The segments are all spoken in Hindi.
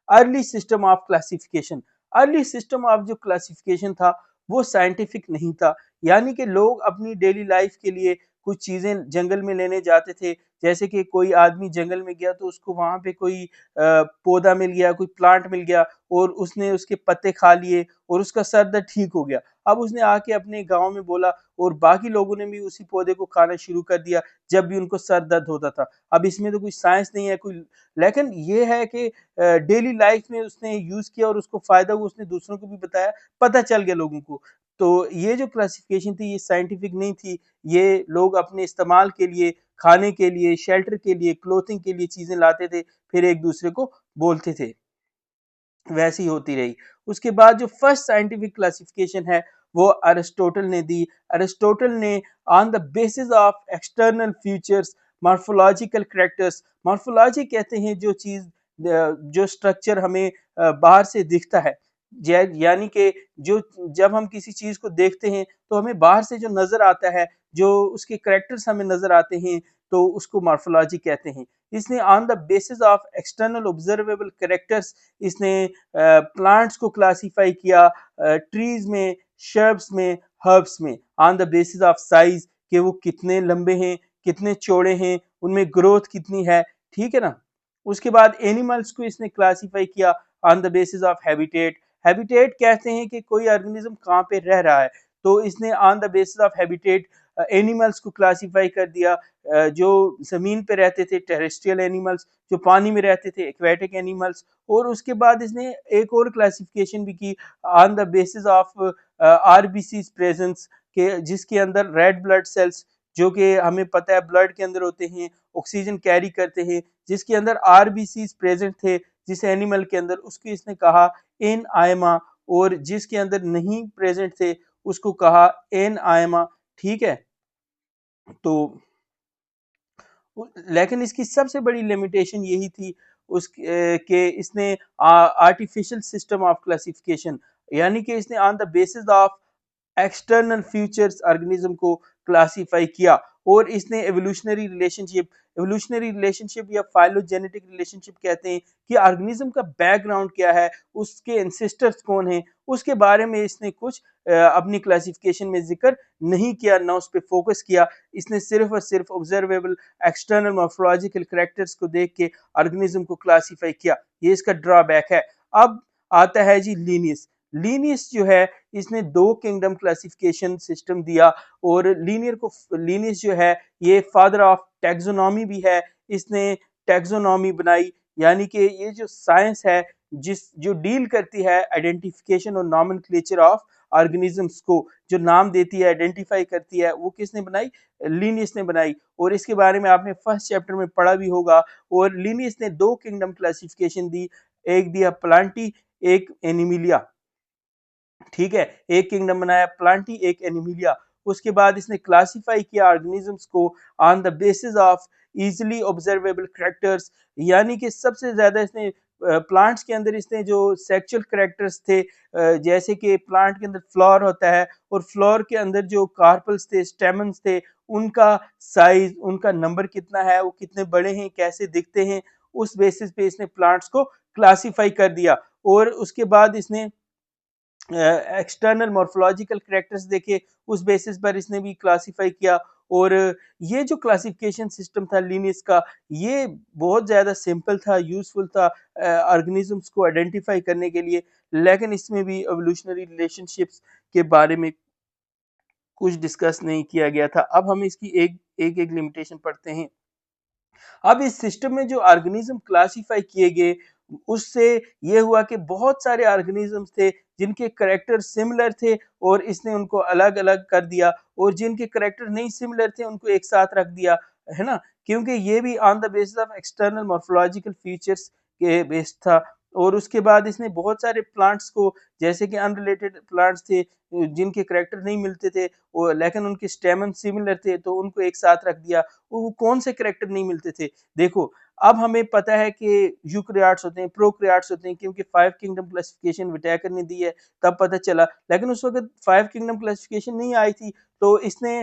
Early system of classification. Early system of जो क्लासिफिकेशन था वो साइंटिफिक नहीं था, यानी कि लोग अपनी डेली लाइफ के लिए कुछ चीजें जंगल में लेने जाते थे, जैसे कि कोई आदमी जंगल में गया तो उसको वहां पे कोई पौधा मिल गया, कोई प्लांट मिल गया और उसने उसके पत्ते खा लिए और उसका सर दर्द ठीक हो गया। अब उसने आके अपने गांव में बोला और बाकी लोगों ने भी उसी पौधे को खाना शुरू कर दिया जब भी उनको सर दर्द होता था। अब इसमें तो कोई साइंस नहीं है कोई, लेकिन ये है कि डेली लाइफ में उसने यूज किया और उसको फायदा हुआ, उसने दूसरों को भी बताया, पता चल गया लोगों को। तो ये जो क्लासिफिकेशन थी ये साइंटिफिक नहीं थी, ये लोग अपने इस्तेमाल के लिए, खाने के लिए, शेल्टर के लिए, क्लोथिंग के लिए चीजें लाते थे, फिर एक दूसरे को बोलते थे, वैसी होती रही। उसके बाद जो फर्स्ट साइंटिफिक क्लासिफिकेशन है वो अरिस्टोटल ने दी। अरिस्टोटल ने on the basis of external features, morphological characters, morphology कहते हैं जो चीज जो स्ट्रक्चर हमें बाहर से दिखता है, यानी कि जो जब हम किसी चीज को देखते हैं तो हमें बाहर से जो नजर आता है, जो उसके कैरेक्टर्स हमें नजर आते हैं, तो उसको मॉर्फोलॉजी कहते हैं। इसने on the basis of external observable characters इसने प्लांट्स को क्लासिफाई किया, ट्रीज में, शर्ब्स में, हर्ब्स में, on the basis of size कि वो कितने लंबे हैं, कितने चौड़े हैं, उनमें ग्रोथ कितनी है, ठीक है ना। उसके बाद एनिमल्स को इसने क्लासिफाई किया on the basis of habitat. Habitat कहते हैं कि कोई ऑर्गेनिज्म कहाँ पे रह रहा है, तो इसने on the basis of habitat animals को क्लासिफाई कर दिया, जो जमीन पे रहते थे टेरेस्ट्रियल एनिमल्स, जो पानी में रहते थे एक्वेटिक एनिमल्स। और उसके बाद इसने एक और क्लासिफिकेशन भी की on the basis of RBC presence के, जिसके अंदर रेड ब्लड सेल्स, जो कि हमें पता है ब्लड के अंदर होते हैं, ऑक्सीजन कैरी करते हैं, जिसके अंदर आरबीसी प्रेजेंट थे जिस एनिमल के अंदर, उसको इसने कहा एन आयमा, और जिसके अंदर नहीं प्रेजेंट थे उसको कहा एन आयमा, ठीक है। तो लेकिन इसकी सबसे बड़ी लिमिटेशन यही थी उस के इसने आर्टिफिशियल सिस्टम ऑफ क्लासिफिकेशन, यानी कि इसने on the basis of external features organism को क्लासिफाई किया। और इसने एवोल्यूशनरी रिलेशनशिप या फाइलोजेनेटिक रिलेशनशिप कहते हैं कि ऑर्गेनिज्म का बैकग्राउंड क्या है, उसके एंसेस्टर्स कौन हैं, उसके बारे में इसने कुछ अपनी क्लासिफिकेशन में जिक्र नहीं किया, ना उस पर फोकस किया। इसने सिर्फ और सिर्फ ऑब्जर्वेबल एक्सटर्नल मॉर्फोलॉजिकल कैरेक्टर्स को देख के ऑर्गेनिज्म को क्लासिफाई किया, ये इसका ड्रॉबैक है। अब आता है जी लीनियस। लीनियस जो है इसने दो किंगडम क्लासिफिकेशन सिस्टम दिया, और लीनियस जो है ये फादर ऑफ टैक्सोनॉमी भी है। इसने टैक्सोनॉमी बनाई, यानी कि ये जो साइंस है जो डील करती है आइडेंटिफिकेशन और नॉमेनक्लेचर ऑफ ऑर्गेनिजम्स को, जो नाम देती है, आइडेंटिफाई करती है, वो किसने बनाई? लीनियस ने बनाई। और इसके बारे में आपने फर्स्ट चैप्टर में पढ़ा भी होगा। और लीनियस ने दो किंगडम क्लासिफिकेशन दी, एक दिया प्लांटी, एक एनिमिलिया, ठीक है। एक किंगडम बनाया प्लांटी, एक एनिमिलिया। उसके बाद इसने क्लासिफाई किया ऑर्गेनिजम्स को on the basis of easily observable characters, यानी कि सबसे ज्यादा इसने प्लांट्स के अंदर इसने जो सेक्सुअल कैरेक्टर्स थे, जैसे कि प्लांट के अंदर फ्लावर होता है और फ्लावर के अंदर जो कार्पल्स थे, स्टेमन्स थे, उनका साइज, उनका नंबर कितना है, वो कितने बड़े हैं, कैसे दिखते हैं, उस बेसिस पे इसने प्लांट्स को क्लासिफाई कर दिया। और उसके बाद इसने एक्सटर्नल मॉर्फोलॉजिकल कैरेक्टर्स देखे, उस बेसिस पर इसने भी क्लासिफाई किया। और ये जो क्लासिफिकेशन सिस्टम था लीनियस का, ये बहुत ज़्यादा सिंपल था, यूजफुल था ऑर्गेनिजम्स को आइडेंटिफाई करने के लिए, लेकिन इसमें भी एवोल्यूशनरी रिलेशनशिप्स के बारे में कुछ डिस्कस नहीं किया गया था। अब हम इसकी एक लिमिटेशन पढ़ते हैं। अब इस सिस्टम में जो ऑर्गेनिज्म क्लासिफाई किए गए, उससे ये हुआ कि बहुत सारे ऑर्गेनिजम्स थे जिनके करेक्टर सिमिलर थे और इसने उनको अलग अलग कर दिया, और जिनके करेक्टर नहीं सिमिलर थे उनको एक साथ रख दिया, है ना, क्योंकि ये भी on the basis of external morphological features के बेस्ड था। और उसके बाद इसने बहुत सारे प्लांट्स को, जैसे कि अनरिलेटेड प्लांट्स थे जिनके करेक्टर नहीं मिलते थे, लेकिन उनके स्टेमन सिमिलर थे, तो उनको एक साथ रख दिया। वो कौन से करेक्टर नहीं मिलते थे? देखो, अब हमें पता है कि यूकैरियोट्स होते हैं, प्रोकैरियोट्स होते हैं, क्योंकि 5 किंगडम क्लासिफिकेशन विटेकर ने दी है, तब पता चला। लेकिन उस वक्त 5 किंगडम क्लासिफिकेशन नहीं आई थी, तो इसने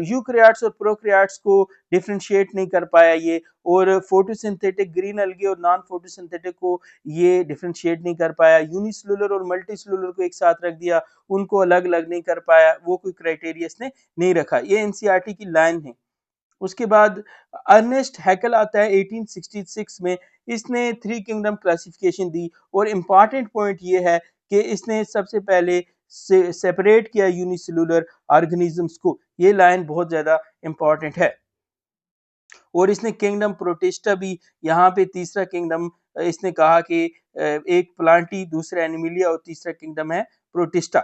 यूकैरियोट्स और प्रोकैरियोट्स को डिफरेंशिएट नहीं कर पाया ये, और फोटोसिंथेटिक ग्रीन अलगे और नॉन फोटोसिंथेटिक को ये डिफरेंशिएट नहीं कर पाया। यूनिसेलुलर और मल्टीसेलुलर को एक साथ रख दिया, उनको अलग अलग नहीं कर पाया, वो कोई क्राइटेरिया इसने नहीं रखा। ये एनसीईआरटी की लाइन है। उसके बाद अर्नेस्ट हैकल आता है 1866 में, इसने थ्री किंगडम क्लासिफिकेशन दी, और इम्पॉर्टेंट पॉइंट ये है कि इसने सबसे पहले से सेपरेट किया यूनिसेलुलर ऑर्गेनिजम्स को। ये लाइन बहुत ज्यादा इंपॉर्टेंट है। और इसने किंगडम प्रोटिस्टा भी, यहाँ पे तीसरा किंगडम इसने कहा कि एक प्लांटी, दूसरा एनिमिलिया और तीसरा किंगडम है प्रोटिस्टा।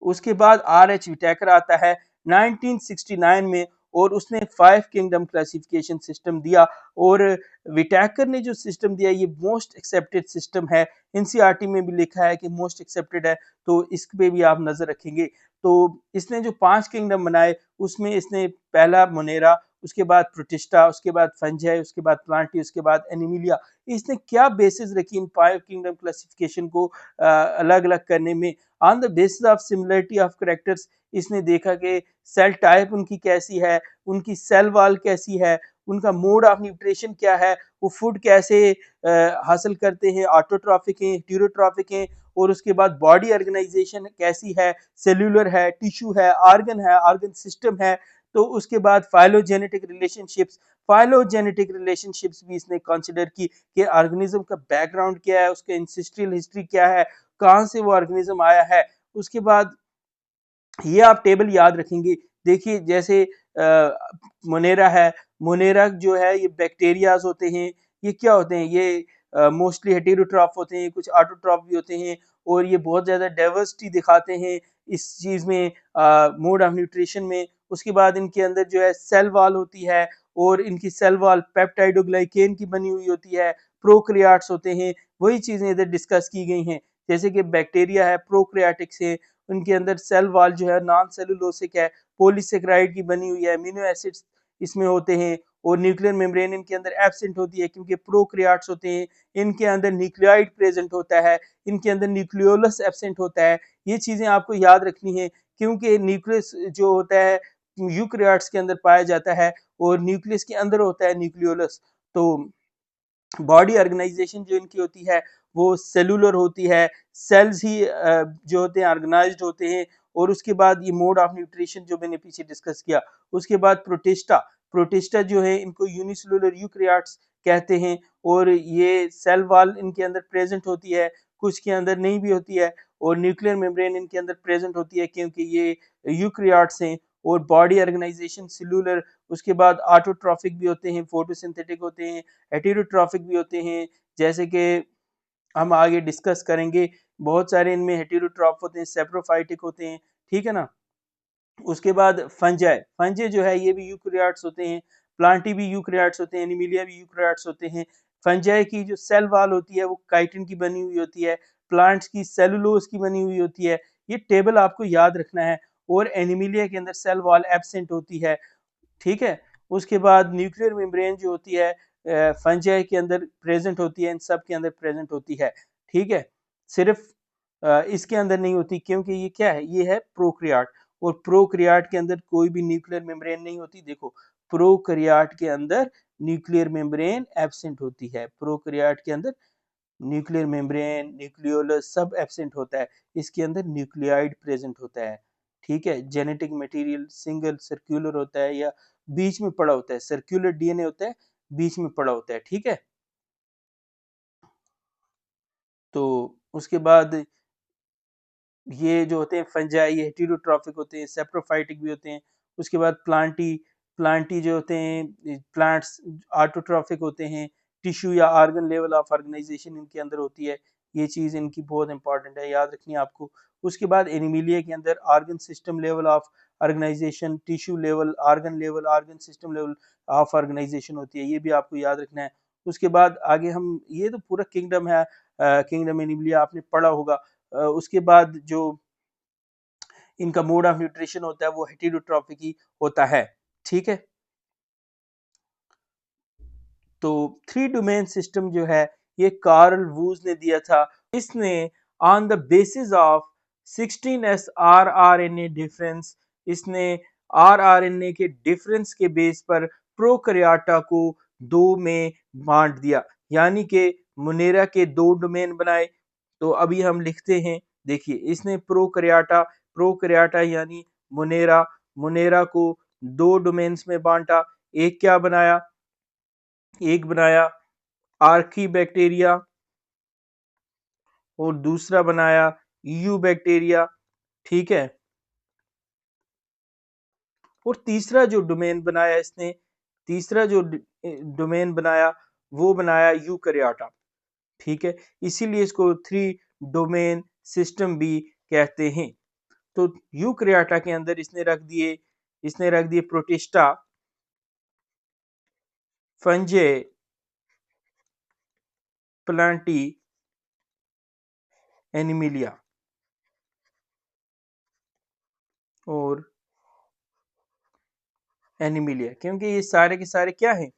उसके बाद आर एच विटैकर आता है 1969 में, और उसने 5 किंगडम क्लासिफिकेशन सिस्टम दिया, और विटैकर ने जो सिस्टम दिया ये मोस्ट एक्सेप्टेड सिस्टम है। एनसीईआरटी में भी लिखा है कि मोस्ट एक्सेप्टेड है, तो इस पे भी आप नजर रखेंगे। तो इसने जो 5 किंगडम बनाए उसमें इसने पहला मोनेरा, उसके बाद प्रोटिस्टा, उसके बाद फंजाई, उसके बाद प्लांटी, उसके बाद एनिमिलिया। इसने क्या बेसिस रखी इन 5 किंगडम क्लासिफिकेशन को अलग अलग करने में? On the basis of similarity of characters, इसने देखा कि सेल टाइप उनकी कैसी है, उनकी सेल वॉल कैसी है, उनका मोड ऑफ न्यूट्रिशन क्या है, वो फूड कैसे हासिल करते हैं, ऑटोट्रॉफिक हैं, हीटेरोट्रॉफिक हैं, और उसके बाद बॉडी ऑर्गेनाइजेशन कैसी है, सेल्यूलर है, टिश्यू है, ऑर्गन सिस्टम है। तो उसके बाद फाइलोजेनेटिक रिलेशनशिप्स भी इसने कंसिडर की कि ऑर्गेनिज्म का बैकग्राउंड क्या है, उसका इंसेस्ट्रियल हिस्ट्री क्या है, कहाँ से वो ऑर्गेनिज्म आया है। उसके बाद ये आप टेबल याद रखेंगे। देखिए जैसे मोनेरा है, मोनेरा जो है ये बैक्टीरियाज होते हैं, ये क्या होते हैं, ये मोस्टली हेटेरोट्रॉफ होते हैं, कुछ ऑटोट्रॉफ भी होते हैं, और ये बहुत ज़्यादा डाइवर्सिटी दिखाते हैं इस चीज़ में, मोड ऑफ न्यूट्रिशन में। उसके बाद इनके अंदर जो है सेल वॉल होती है, और इनकी सेल वॉल पेप्टाइडोग्लाइकेन की बनी हुई होती है, प्रोकैरियोट्स होते हैं, वही चीज़ें इधर डिस्कस की गई हैं। जैसे कि बैक्टीरिया है, प्रोकैरियोटिक्स है, उनके अंदर सेल वॉल जो है नॉन सेलुलोसिक है, पॉलीसेकेराइड की बनी हुई है, अमीनो एसिड्स इसमें होते हैं, और न्यूक्लियर मेम्ब्रेन इनके अंदर एब्सेंट होती है क्योंकि प्रोकैरियोट्स होते हैं, इनके अंदर न्यूक्लियोइड प्रेजेंट होता है, इनके अंदर न्यूक्लियोलस एब्सेंट होता है। ये चीजें आपको याद रखनी है, क्योंकि न्यूक्लियस जो होता है यूकैरियोट्स के अंदर पाया जाता है, और न्यूक्लियस के अंदर होता है न्यूक्लियोलस। तो बॉडी ऑर्गेनाइजेशन जो इनकी होती है वो सेलुलर होती है, सेल्स ही जो होते हैं ऑर्गेनाइज्ड होते हैं। और उसके बाद ये मोड ऑफ न्यूट्रिशन जो मैंने पीछे डिस्कस किया। उसके बाद प्रोटिस्टा, प्रोटिस्टा जो है इनको यूनिसेलुलर यूकैरियोट्स कहते हैं, और ये सेल वॉल इनके अंदर प्रेजेंट होती है, कुछ के अंदर नहीं भी होती है, और न्यूक्लियर मेम्ब्रेन इनके अंदर प्रेजेंट होती है क्योंकि ये यूकैरियोट्स हैं। और बॉडी ऑर्गेनाइजेशन सेलुलर, उसके बाद ऑटोट्रॉफिक भी होते हैं, फोटोसिंथेटिक होते हैं, हेटेरोट्रॉफिक भी होते हैं, जैसे कि हम आगे डिस्कस करेंगे। बहुत सारे इनमें हेटेरोट्रॉफ होते हैं, सेप्रोफाइटिक होते हैं, ठीक है ना। उसके बाद फंजाई, फंजे जो है ये भी यूकैरियोट्स होते हैं, प्लांटी भी यूकैरियोट्स होते हैं, एनिमिलिया भी यूकैरियोट्स होते हैं। फंजाई की जो सेल वॉल होती है वो काइटिन की बनी हुई होती है, प्लांट्स की सेलुलोज की बनी हुई होती है। ये टेबल आपको याद रखना है। और एनिमिलिया के अंदर सेल वॉल एब्सेंट होती है, ठीक है। उसके बाद न्यूक्लियर मेम्ब्रेन जो होती है फंजाई के अंदर प्रेजेंट होती है, इन सब के अंदर प्रेजेंट होती है, ठीक है। सिर्फ इसके अंदर नहीं होती क्योंकि ये क्या है, ये है प्रोकैरियोट, और प्रोकैरियोट के अंदर कोई भी न्यूक्लियर मेम्ब्रेन नहीं होती। देखो प्रोकैरियोट के अंदर न्यूक्लियर मेम्ब्रेन एब्सेंट होती है, प्रोकैरियोट के अंदर न्यूक्लियर मेम्ब्रेन, न्यूक्लियोलस सब एब्सेंट होता है, इसके अंदर न्यूक्लियाइड प्रेजेंट होता है, ठीक है। जेनेटिक मटेरियल सिंगल सर्कुलर होता है या बीच में पड़ा होता है, सर्कुलर डीएनए होता है, बीच में पड़ा होता है, ठीक है। तो उसके बाद ये जो होते हैं फंजाई, ये हेटेरोट्रॉफिक होते हैं, सेप्रोफाइटिक भी होते हैं। उसके बाद प्लांटी, प्लांटी जो होते हैं प्लांट्स ऑटोट्रॉफिक होते हैं, टिश्यू या ऑर्गन लेवल ऑफ ऑर्गेनाइजेशन इनके अंदर होती है। ये चीज़ इनकी बहुत इंपॉर्टेंट है, याद रखनी है आपको। उसके बाद एनिमिलिया के अंदर organ system level of organization, tissue level, organ level, organ system level of organization होती है, ये भी आपको याद रखना है। उसके बाद आगे हम, ये तो पूरा किंगडम है, किंगडम एनिमिलिया आपने पढ़ा होगा। उसके बाद जो इनका मोड ऑफ न्यूट्रिशन होता है वो हेटेरोट्रॉफिक ही होता है, ठीक है। तो थ्री डोमेन सिस्टम जो है ये कार्ल वूज ने दिया था। इसने on the basis of 16s RRNA difference इसने आरआरएनए के डिफरेंस के बेस पर प्रोकैरियोटा को दो में बांट दिया, यानी कि मोनेरा के दो डोमेन बनाए। तो अभी हम लिखते हैं, देखिए इसने प्रोकैरियोटा यानी मोनेरा मोनेरा को दो डोमेन्स में बांटा। एक क्या बनाया, एक बनाया आर्की बैक्टीरिया और दूसरा बनाया यू बैक्टीरिया, ठीक है। और तीसरा जो डोमेन बनाया इसने, तीसरा जो डोमेन बनाया वो बनाया यूकैरियोटा, ठीक है। इसीलिए इसको थ्री डोमेन सिस्टम भी कहते हैं। तो यूकैरियोटा के अंदर इसने रख दिए प्रोटिस्टा, फंजे, प्लांटी, एनिमिलिया और एनिमिलिया, क्योंकि ये सारे के सारे क्या हैं,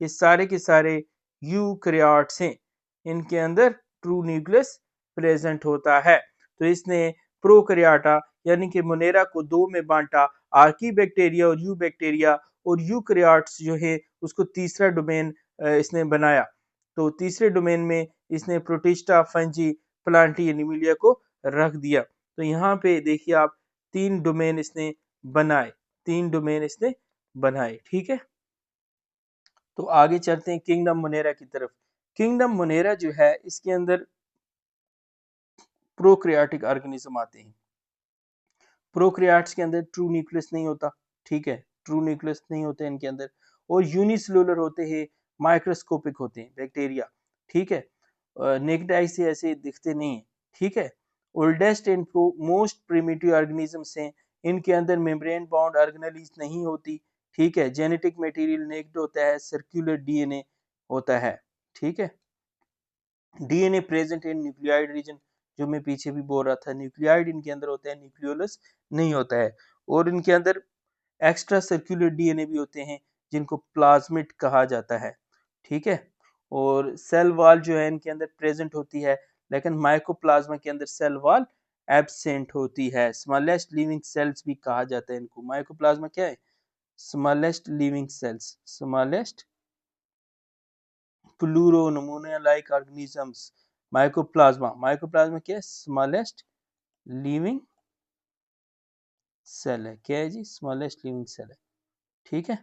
ये सारे के सारे यूकैरियोट्स हैं, इनके अंदर ट्रू न्यूक्लियस प्रेजेंट होता है। तो इसने प्रोकैरियोटा यानी कि मोनेरा को दो में बांटा, आर्की बैक्टीरिया और यू बैक्टीरिया, और यूकैरियोट्स जो है उसको तीसरा डोमेन इसने बनाया। तो तीसरे डोमेन में इसने प्रोटिस्टा, फंजी, प्लांटी, एनिमिलिया को रख दिया। तो यहाँ पे देखिए आप, तीन डोमेन इसने बनाए, तीन डोमेन इसने बनाए, ठीक है। तो आगे चलते हैं किंगडम मोनेरा की तरफ। किंगडम मोनेरा जो है इसके अंदर प्रोकैरियोटिक ऑर्गेनिज्म आते हैं। प्रोकैरियोट्स के अंदर ट्रू न्यूक्लियस नहीं होता, ठीक है, ट्रू न्यूक्लियस नहीं होते इनके अंदर, और यूनिसेलुलर होते हैं, माइक्रोस्कोपिक होते हैं बैक्टीरिया, ठीक है। नेक्ड आई से ऐसे दिखते नहीं है, ठीक है। Oldest and most primitive organisms हैं, इनके अंदर मेम्ब्रेन बाउंड ऑर्गेनेलीज नहीं होती, ठीक है। जेनेटिक मटेरियल नेक्ड होता है, सर्कुलर डीएनए होता है, ठीक है। DNA present in nucleoid region, जो मैं पीछे भी बोल रहा था, न्यूक्लियोइड इनके अंदर होता है, न्यूक्लियोलस नहीं होता है। और इनके अंदर एक्स्ट्रा सर्कुलर डीएनए भी होते हैं जिनको प्लाज्मिड कहा जाता है, ठीक है। और सेल वॉल जो है इनके अंदर प्रेजेंट होती है, लेकिन माइकोप्लाज्मा के अंदर सेल वॉल एब्सेंट होती है। स्मॉलेस्ट लिविंग सेल्स भी कहा जाता है इनको। माइकोप्लाज्मा क्या है, smallest living cells, smallest pleuro नमूना लाइक ऑर्गेनिजम्स। माइकोप्लाज्मा क्या है, स्मॉलेस्ट लिविंग सेल है, क्या है जी, स्मॉलेस्ट लिविंग सेल है, ठीक है।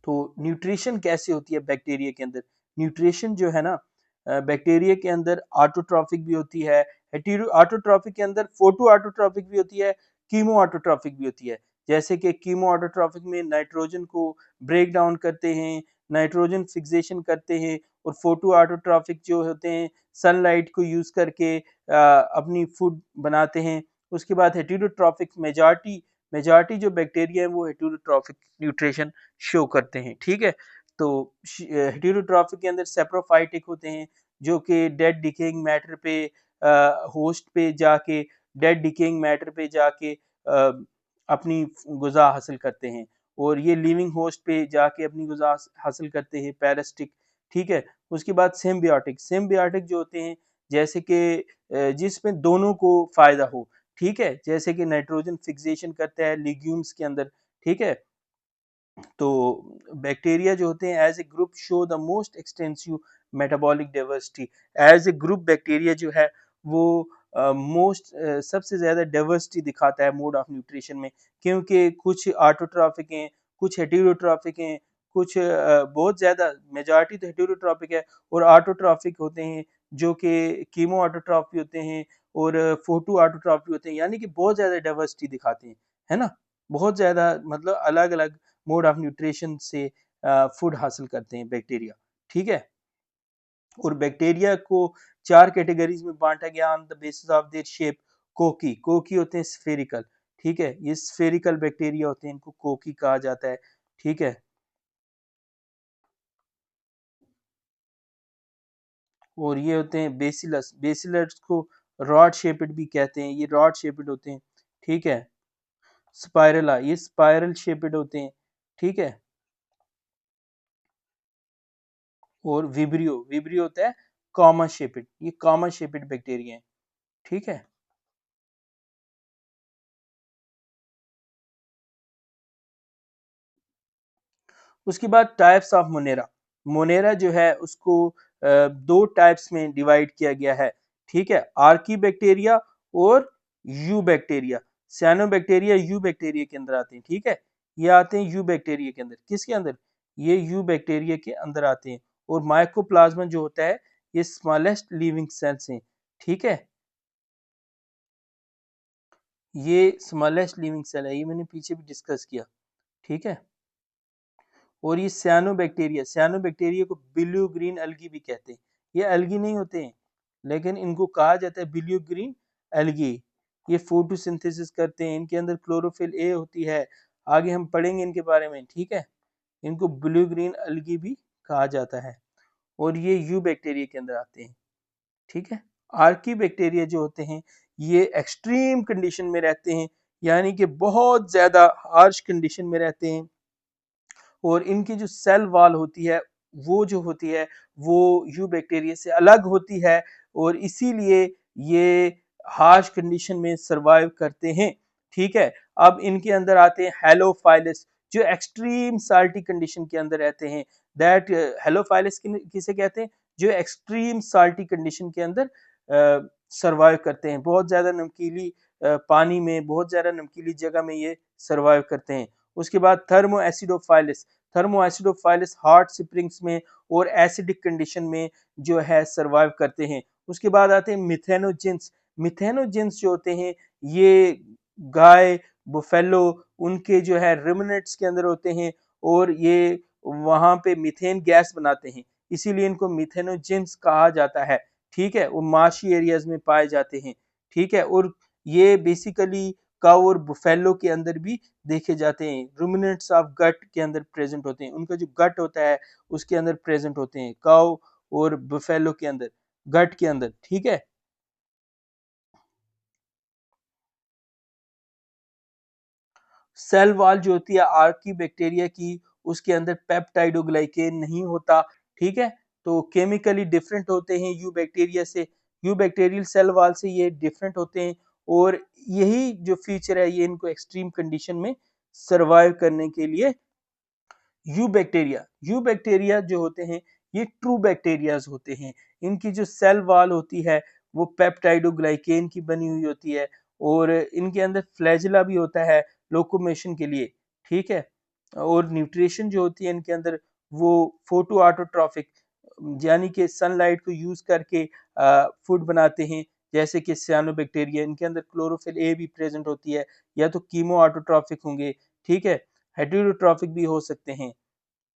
तो न्यूट्रिशन कैसे होती है बैक्टीरिया के अंदर, न्यूट्रिशन जो है ना, बैक्टीरिया के अंदर ऑटोट्रॉफिक भी होती है, हेटेरो ऑटोट्रॉफिक के अंदर फोटो ऑटोट्रॉफिक भी होती है, कीमो ऑटोट्रॉफिक भी होती है। जैसे कि कीमो ऑटोट्रॉफिक में नाइट्रोजन को ब्रेक डाउन करते हैं, नाइट्रोजन फिक्सेशन करते हैं, और फोटो ऑटोट्रॉफिक जो होते हैं सनलाइट को यूज करके अपनी फूड बनाते हैं। उसके बाद हेटेरोट्रॉफिक, मेजॉरिटी जो बैक्टीरिया है वो हेटेरोट्रॉफिक न्यूट्रिशन शो करते हैं, ठीक है। तो हेटेरोट्रॉफिक के अंदर सेप्रोफाइटिक होते हैं, जो कि डेड डिकेइंग मैटर पे, होस्ट पे जाके, डेड डिकेइंग मैटर पे जाके अपनी गुज़ा हासिल करते हैं, और ये लिविंग होस्ट पे जाके अपनी गुज़ा हासिल करते हैं, पैरासिटिक, ठीक है। उसके बाद सिम्बियोटिक जो होते हैं, जैसे कि जिसमें दोनों को फायदा हो, ठीक है, जैसे कि नाइट्रोजन फिक्सेशन करता है लिग्यूम्स के अंदर, ठीक है। तो बैक्टीरिया जो होते हैं as a group show the most extensive metabolic diversity. As a group bacteria जो है वो सबसे ज्यादा डाइवर्सिटी दिखाता है मोड ऑफ न्यूट्रिशन में, क्योंकि कुछ ऑटोट्रॉफिक हैं, कुछ हेटेरोट्रॉफिक हैं, कुछ बहुत ज्यादा मेजॉरिटी तो हेटेरोट्रॉफिक है, और ऑटोट्रॉफिक होते हैं जो कि कीमो ऑटोट्रॉफी होते हैं, और फोटो ऑटोट्रॉफी होते हैं, यानी कि बहुत ज्यादा डाइवर्सिटी दिखाते हैं, है ना। बहुत ज्यादा मतलब अलग अलग मोड ऑफ न्यूट्रिशन से फूड हासिल करते हैं बैक्टीरिया, ठीक है। और बैक्टीरिया को चार कैटेगरीज में बांटा गया on the basis of their shape. कोकी होते हैं स्फेरिकल, ठीक है, ये स्फेरिकल बैक्टीरिया होते हैं, इनको कोकी कहा जाता है, ठीक है। और ये होते हैं बेसिलस को रॉड शेपेड भी कहते हैं, ये रॉड शेपेड होते हैं, ठीक है। स्पाइरला, ये स्पाइरल शेपेड होते हैं, ठीक है। और विब्रियो होता है कॉमा शेपेड, ये कॉमा शेपेड बैक्टीरिया है, ठीक है। उसके बाद टाइप्स ऑफ मोनेरा। मोनेरा जो है उसको दो टाइप्स में डिवाइड किया गया है, ठीक है, आर्की बैक्टीरिया और eubacteria. Cyanobacteria eubacteria के अंदर आते हैं, ठीक है, ये आते हैं यू बैक्टीरिया के अंदर। किसके अंदर? ये यू बैक्टीरिया के अंदर आते हैं। और माइकोप्लाज्मा जो होता है ये स्मॉलेस्ट लिविंग सेल्स हैं, ठीक है, ये स्मॉलेस्ट लिविंग सेल है, ये मैंने पीछे भी डिस्कस किया, ठीक है। और ये सियानोबैक्टीरिया को ब्लू ग्रीन एल्गी भी कहते हैं। ये एल्गी नहीं होते हैं, लेकिन इनको कहा जाता है ब्लू ग्रीन एल्गी। ये फोटोसिंथेसिस करते हैं, इनके अंदर क्लोरोफिल ए होती है, आगे हम पढ़ेंगे इनके बारे में, ठीक है। इनको ब्लू ग्रीन एल्गी भी कहा जाता है। और ये यू बैक्टीरिया के अंदर आते हैं, ठीक है। आर्की बैक्टीरिया जो होते हैं ये एक्सट्रीम कंडीशन में रहते हैं, यानी कि बहुत ज्यादा हार्श कंडीशन में रहते हैं। और इनकी जो सेल वॉल होती है वो जो होती है वो यू बैक्टीरिया से अलग होती है, और इसीलिए ये हार्श कंडीशन में सरवाइव करते हैं, ठीक है। अब इनके अंदर आते हैं हेलोफाइलस, जो एक्सट्रीम साल्टी कंडीशन के अंदर रहते हैं। दैट हेलोफाइलस किसे कहते हैं? जो एक्सट्रीम साल्टी कंडीशन के अंदर सरवाइव करते हैं, बहुत ज्यादा नमकीली पानी में, बहुत ज्यादा नमकीली जगह में ये सरवाइव करते हैं। उसके बाद थर्मो एसिडोफाइलस, थर्मो एसिडोफाइलस हॉट स्प्रिंग्स में और एसिडिक कंडीशन में जो है सरवाइव करते हैं। उसके बाद आते हैं मिथेनोजिन्स। मिथेनोजिन्स जो होते हैं ये गाय, बुफेलो, उनके जो है रिमिनेट्स के अंदर होते हैं, और ये वहां पे मीथेन गैस बनाते हैं, इसीलिए इनको मिथेनोजिन्स कहा जाता है, ठीक है। वो मार्शी एरियाज में पाए जाते हैं, ठीक है। और ये बेसिकली काऊ और बुफेलो के अंदर भी देखे जाते हैं, रूमिनेंट्स ऑफ गट के अंदर प्रेजेंट होते हैं, उनका जो गट होता है उसके अंदर प्रेजेंट होते हैं, काऊ और बुफेलो के अंदर, गट के अंदर, ठीक है। सेल वॉल जो होती है आर्की बैक्टीरिया की, उसके अंदर पेप्टाइडोग्लाइकेन नहीं होता, ठीक है। तो केमिकली डिफरेंट होते हैं यू बैक्टीरिया से, यू बैक्टीरियल सेल वॉल से ये डिफरेंट होते हैं। और यही जो फीचर है ये इनको एक्सट्रीम कंडीशन में सरवाइव करने के लिए, यू बैक्टीरिया जो होते हैं ये ट्रू बैक्टीरियाज होते हैं। इनकी जो सेल वॉल होती है वो पेप्टाइडोग्लाइकेन की बनी हुई होती है, और इनके अंदर फ्लैजिला भी होता है लोकोमोशन के लिए, ठीक है। और न्यूट्रिशन जो होती है इनके अंदर वो फोटो ऑटोट्रॉफिक, यानी कि सनलाइट को यूज करके फूड बनाते हैं। जैसे कि सियानोबैक्टीरिया, इनके अंदर क्लोरोफिल ए भी प्रेजेंट होती है, या तो कीमो ऑटोट्रॉफिक होंगे, ठीक है, हेटेरोट्रॉफिक भी हो सकते हैं,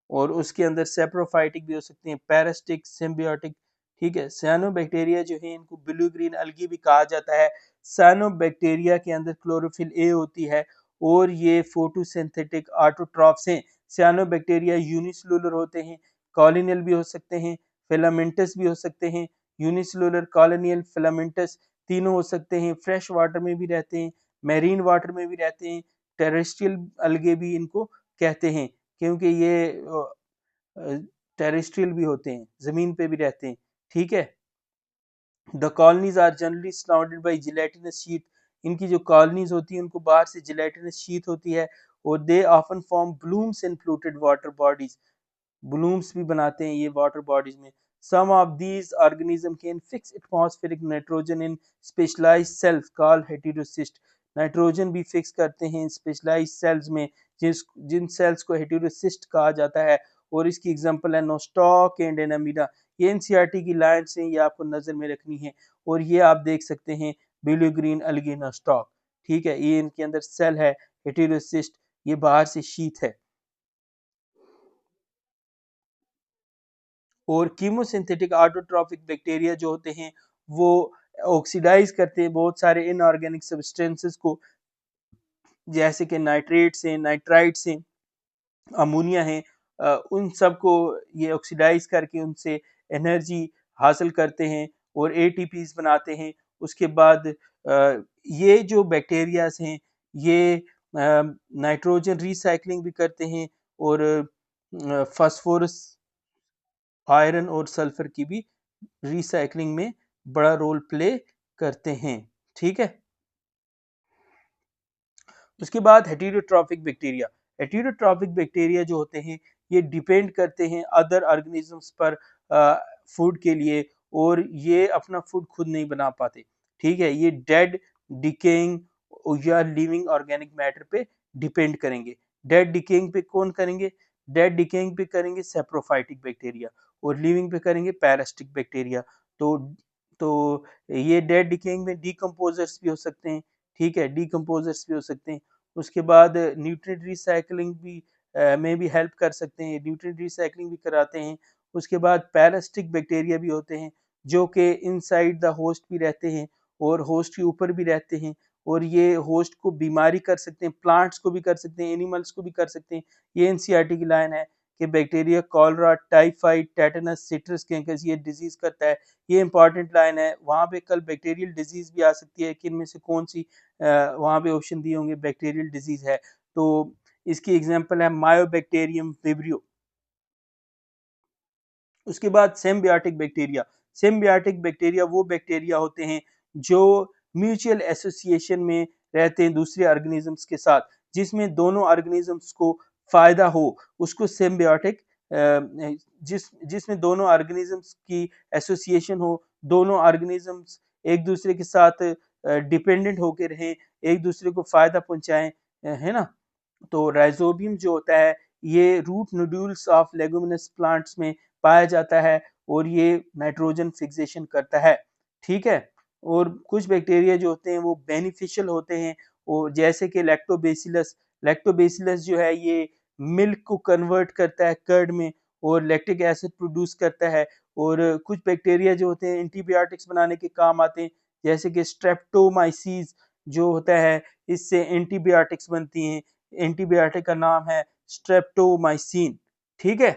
और उसके अंदर सेप्रोफाइटिक भी हो सकते हैं, पैरासिटिक, सिम्बियोटिक, ठीक है। साइनोबैक्टीरिया जो है इनको ब्लू ग्रीन अलगी भी कहा जाता है। साइनोबैक्टीरिया के अंदर क्लोरोफिल ए होती है, और ये फोटोसिंथेटिक ऑटोट्रॉफ्स हैं। साइनोबैक्टीरिया यूनिसेलुलर होते हैं, कॉलोनियल भी हो सकते हैं, फिलामेंटस भी हो सकते हैं। यूनिसेलुलर, कॉलोनियल, फिलामेंटस तीनों हो सकते हैं। फ्रेश वाटर में भी रहते हैं, मैरीन वाटर में भी रहते हैं, टेरेस्ट्रियल अलगे भी इनको कहते हैं, क्योंकि ये टेरेस्ट्रियल भी होते हैं, जमीन पे भी रहते हैं, ठीक है। The colonies are generally surrounded by gelatinous sheet, इनकी जो कॉलोनीज होती हैं उनको बाहर से जिलेटिनस शीट होती है, और they often form blooms in polluted water bodies, blooms भी बनाते हैं ये वाटर बॉडीज में। Some of these organisms can fix atmospheric nitrogen in specialized cells called heterocyst. Nitrogen भी फिक्स करते हैं स्पेशलाइज्ड सेल्स में, जिन सेल्स को हेटेरोसिस्ट कहा जाता है। और इसकी एग्जांपल है नोस्टॉक एंड एनामीना। ये एनसीईआरटी की लाइन से ये आपको नजर में रखनी है, और ये आप देख सकते हैं ब्लू ग्रीन अलगी नोस्टॉक, ठीक है, ये इनके अंदर सेल है हेटेरोसिस्ट, ये बाहर से शीट है। और कीमोसिंथेटिक ऑटोट्रॉफिक बैक्टीरिया जो होते हैं वो ऑक्सीडाइज करते हैं बहुत सारे इनऑर्गेनिक सब्सटेंसेस को, जैसे कि नाइट्रेट्स हैं, नाइट्राइट्स हैं, अमोनिया है, उन सब को ये ऑक्सीडाइज करके उनसे एनर्जी हासिल करते हैं और एटीपीज बनाते हैं। उसके बाद ये जो बैक्टीरियाज हैं ये नाइट्रोजन रिसाइकलिंग भी करते हैं, और फास्फोरस, आयरन और सल्फर की भी रिसाइकलिंग में बड़ा रोल प्ले करते हैं, ठीक है। उसके बाद हेटेरोट्रॉफिक बैक्टीरिया, हेटेरोट्रॉफिक बैक्टीरिया जो होते हैं ये डिपेंड करते हैं अदर ऑर्गेनिजम्स पर फूड के लिए, और ये अपना फूड खुद नहीं बना पाते। ठीक है, ये डेड, डिकेइंग या लिविंग ऑर्गेनिक मैटर पे डिपेंड करेंगे। डेड डिकेइंग पे कौन करेंगे? डेड डिकेइंग पे करेंगे सेप्रोफाइटिक बैक्टीरिया, और लिविंग पे करेंगे पैरासिटिक बैक्टीरिया। तो ये डेड डिकेइंग में डीकंपोजर्स भी हो सकते हैं। ठीक है, डीकंपोजर्स भी हो सकते हैं। उसके बाद न्यूट्रिएंट रिसाइकलिंग भी में भी हेल्प कर सकते हैं, न्यूट्रिएंट रिसाइकलिंग भी कराते हैं। उसके बाद पैरासिटिक बैक्टीरिया भी होते हैं जो कि इनसाइड द होस्ट भी रहते हैं और होस्ट के ऊपर भी रहते हैं, और ये होस्ट को बीमारी कर सकते हैं, प्लांट्स को भी कर सकते हैं, एनिमल्स को भी कर सकते हैं। ये एनसीईआरटी की लाइन है कि bacteria cholera, typhoid, tetanus, citrus cankers ये डिजीज करता है। ये इंपॉर्टेंट लाइन है। वहाँ पे कल बैक्टीरियल डिजीज भी आ सकती है कि इनमें से कौन सी वहाँ पे ऑप्शन दिए होंगे बैक्टीरियल डिजीज है। तो इसकी एग्जांपल है मायोबैक्टीरियम विब्रियो। उसके बाद सिम्बियोटिक बैक्टीरिया। सिम्बियोटिक बैक्टीरिया वो बैक्टीरिया होते हैं जो म्यूचुअल एसोसिएशन में रहते हैं दूसरे ऑर्गेनिजम्स के साथ, जिसमें दोनों ऑर्गेनिजम्स को फायदा हो, उसको सिम्बियोटिक, जिसमें दोनों ऑर्गेनिजम्स की एसोसिएशन हो, दोनों ऑर्गेनिजम्स एक दूसरे के साथ डिपेंडेंट होकर रहें, एक दूसरे को फायदा पहुंचाएं, है ना। तो राइजोबियम जो होता है ये root nodules of leguminous plants में पाया जाता है, और ये नाइट्रोजन फिक्सेशन करता है। ठीक है, और कुछ बैक्टीरिया जो होते हैं वो बेनिफिशियल होते हैं, और जैसे कि लैक्टोबैसिलस। लैक्टोबैसिलस जो है ये मिल्क को कन्वर्ट करता है कर्ड में, और लैक्टिक एसिड प्रोड्यूस करता है। और कुछ बैक्टीरिया जो होते हैं एंटीबायोटिक्स बनाने के काम आते हैं, जैसे कि स्ट्रेप्टोमाइसीज जो होता है, इससे एंटीबायोटिक्स बनती हैं। एंटीबायोटिक का नाम है स्ट्रेप्टोमाइसिन। ठीक है,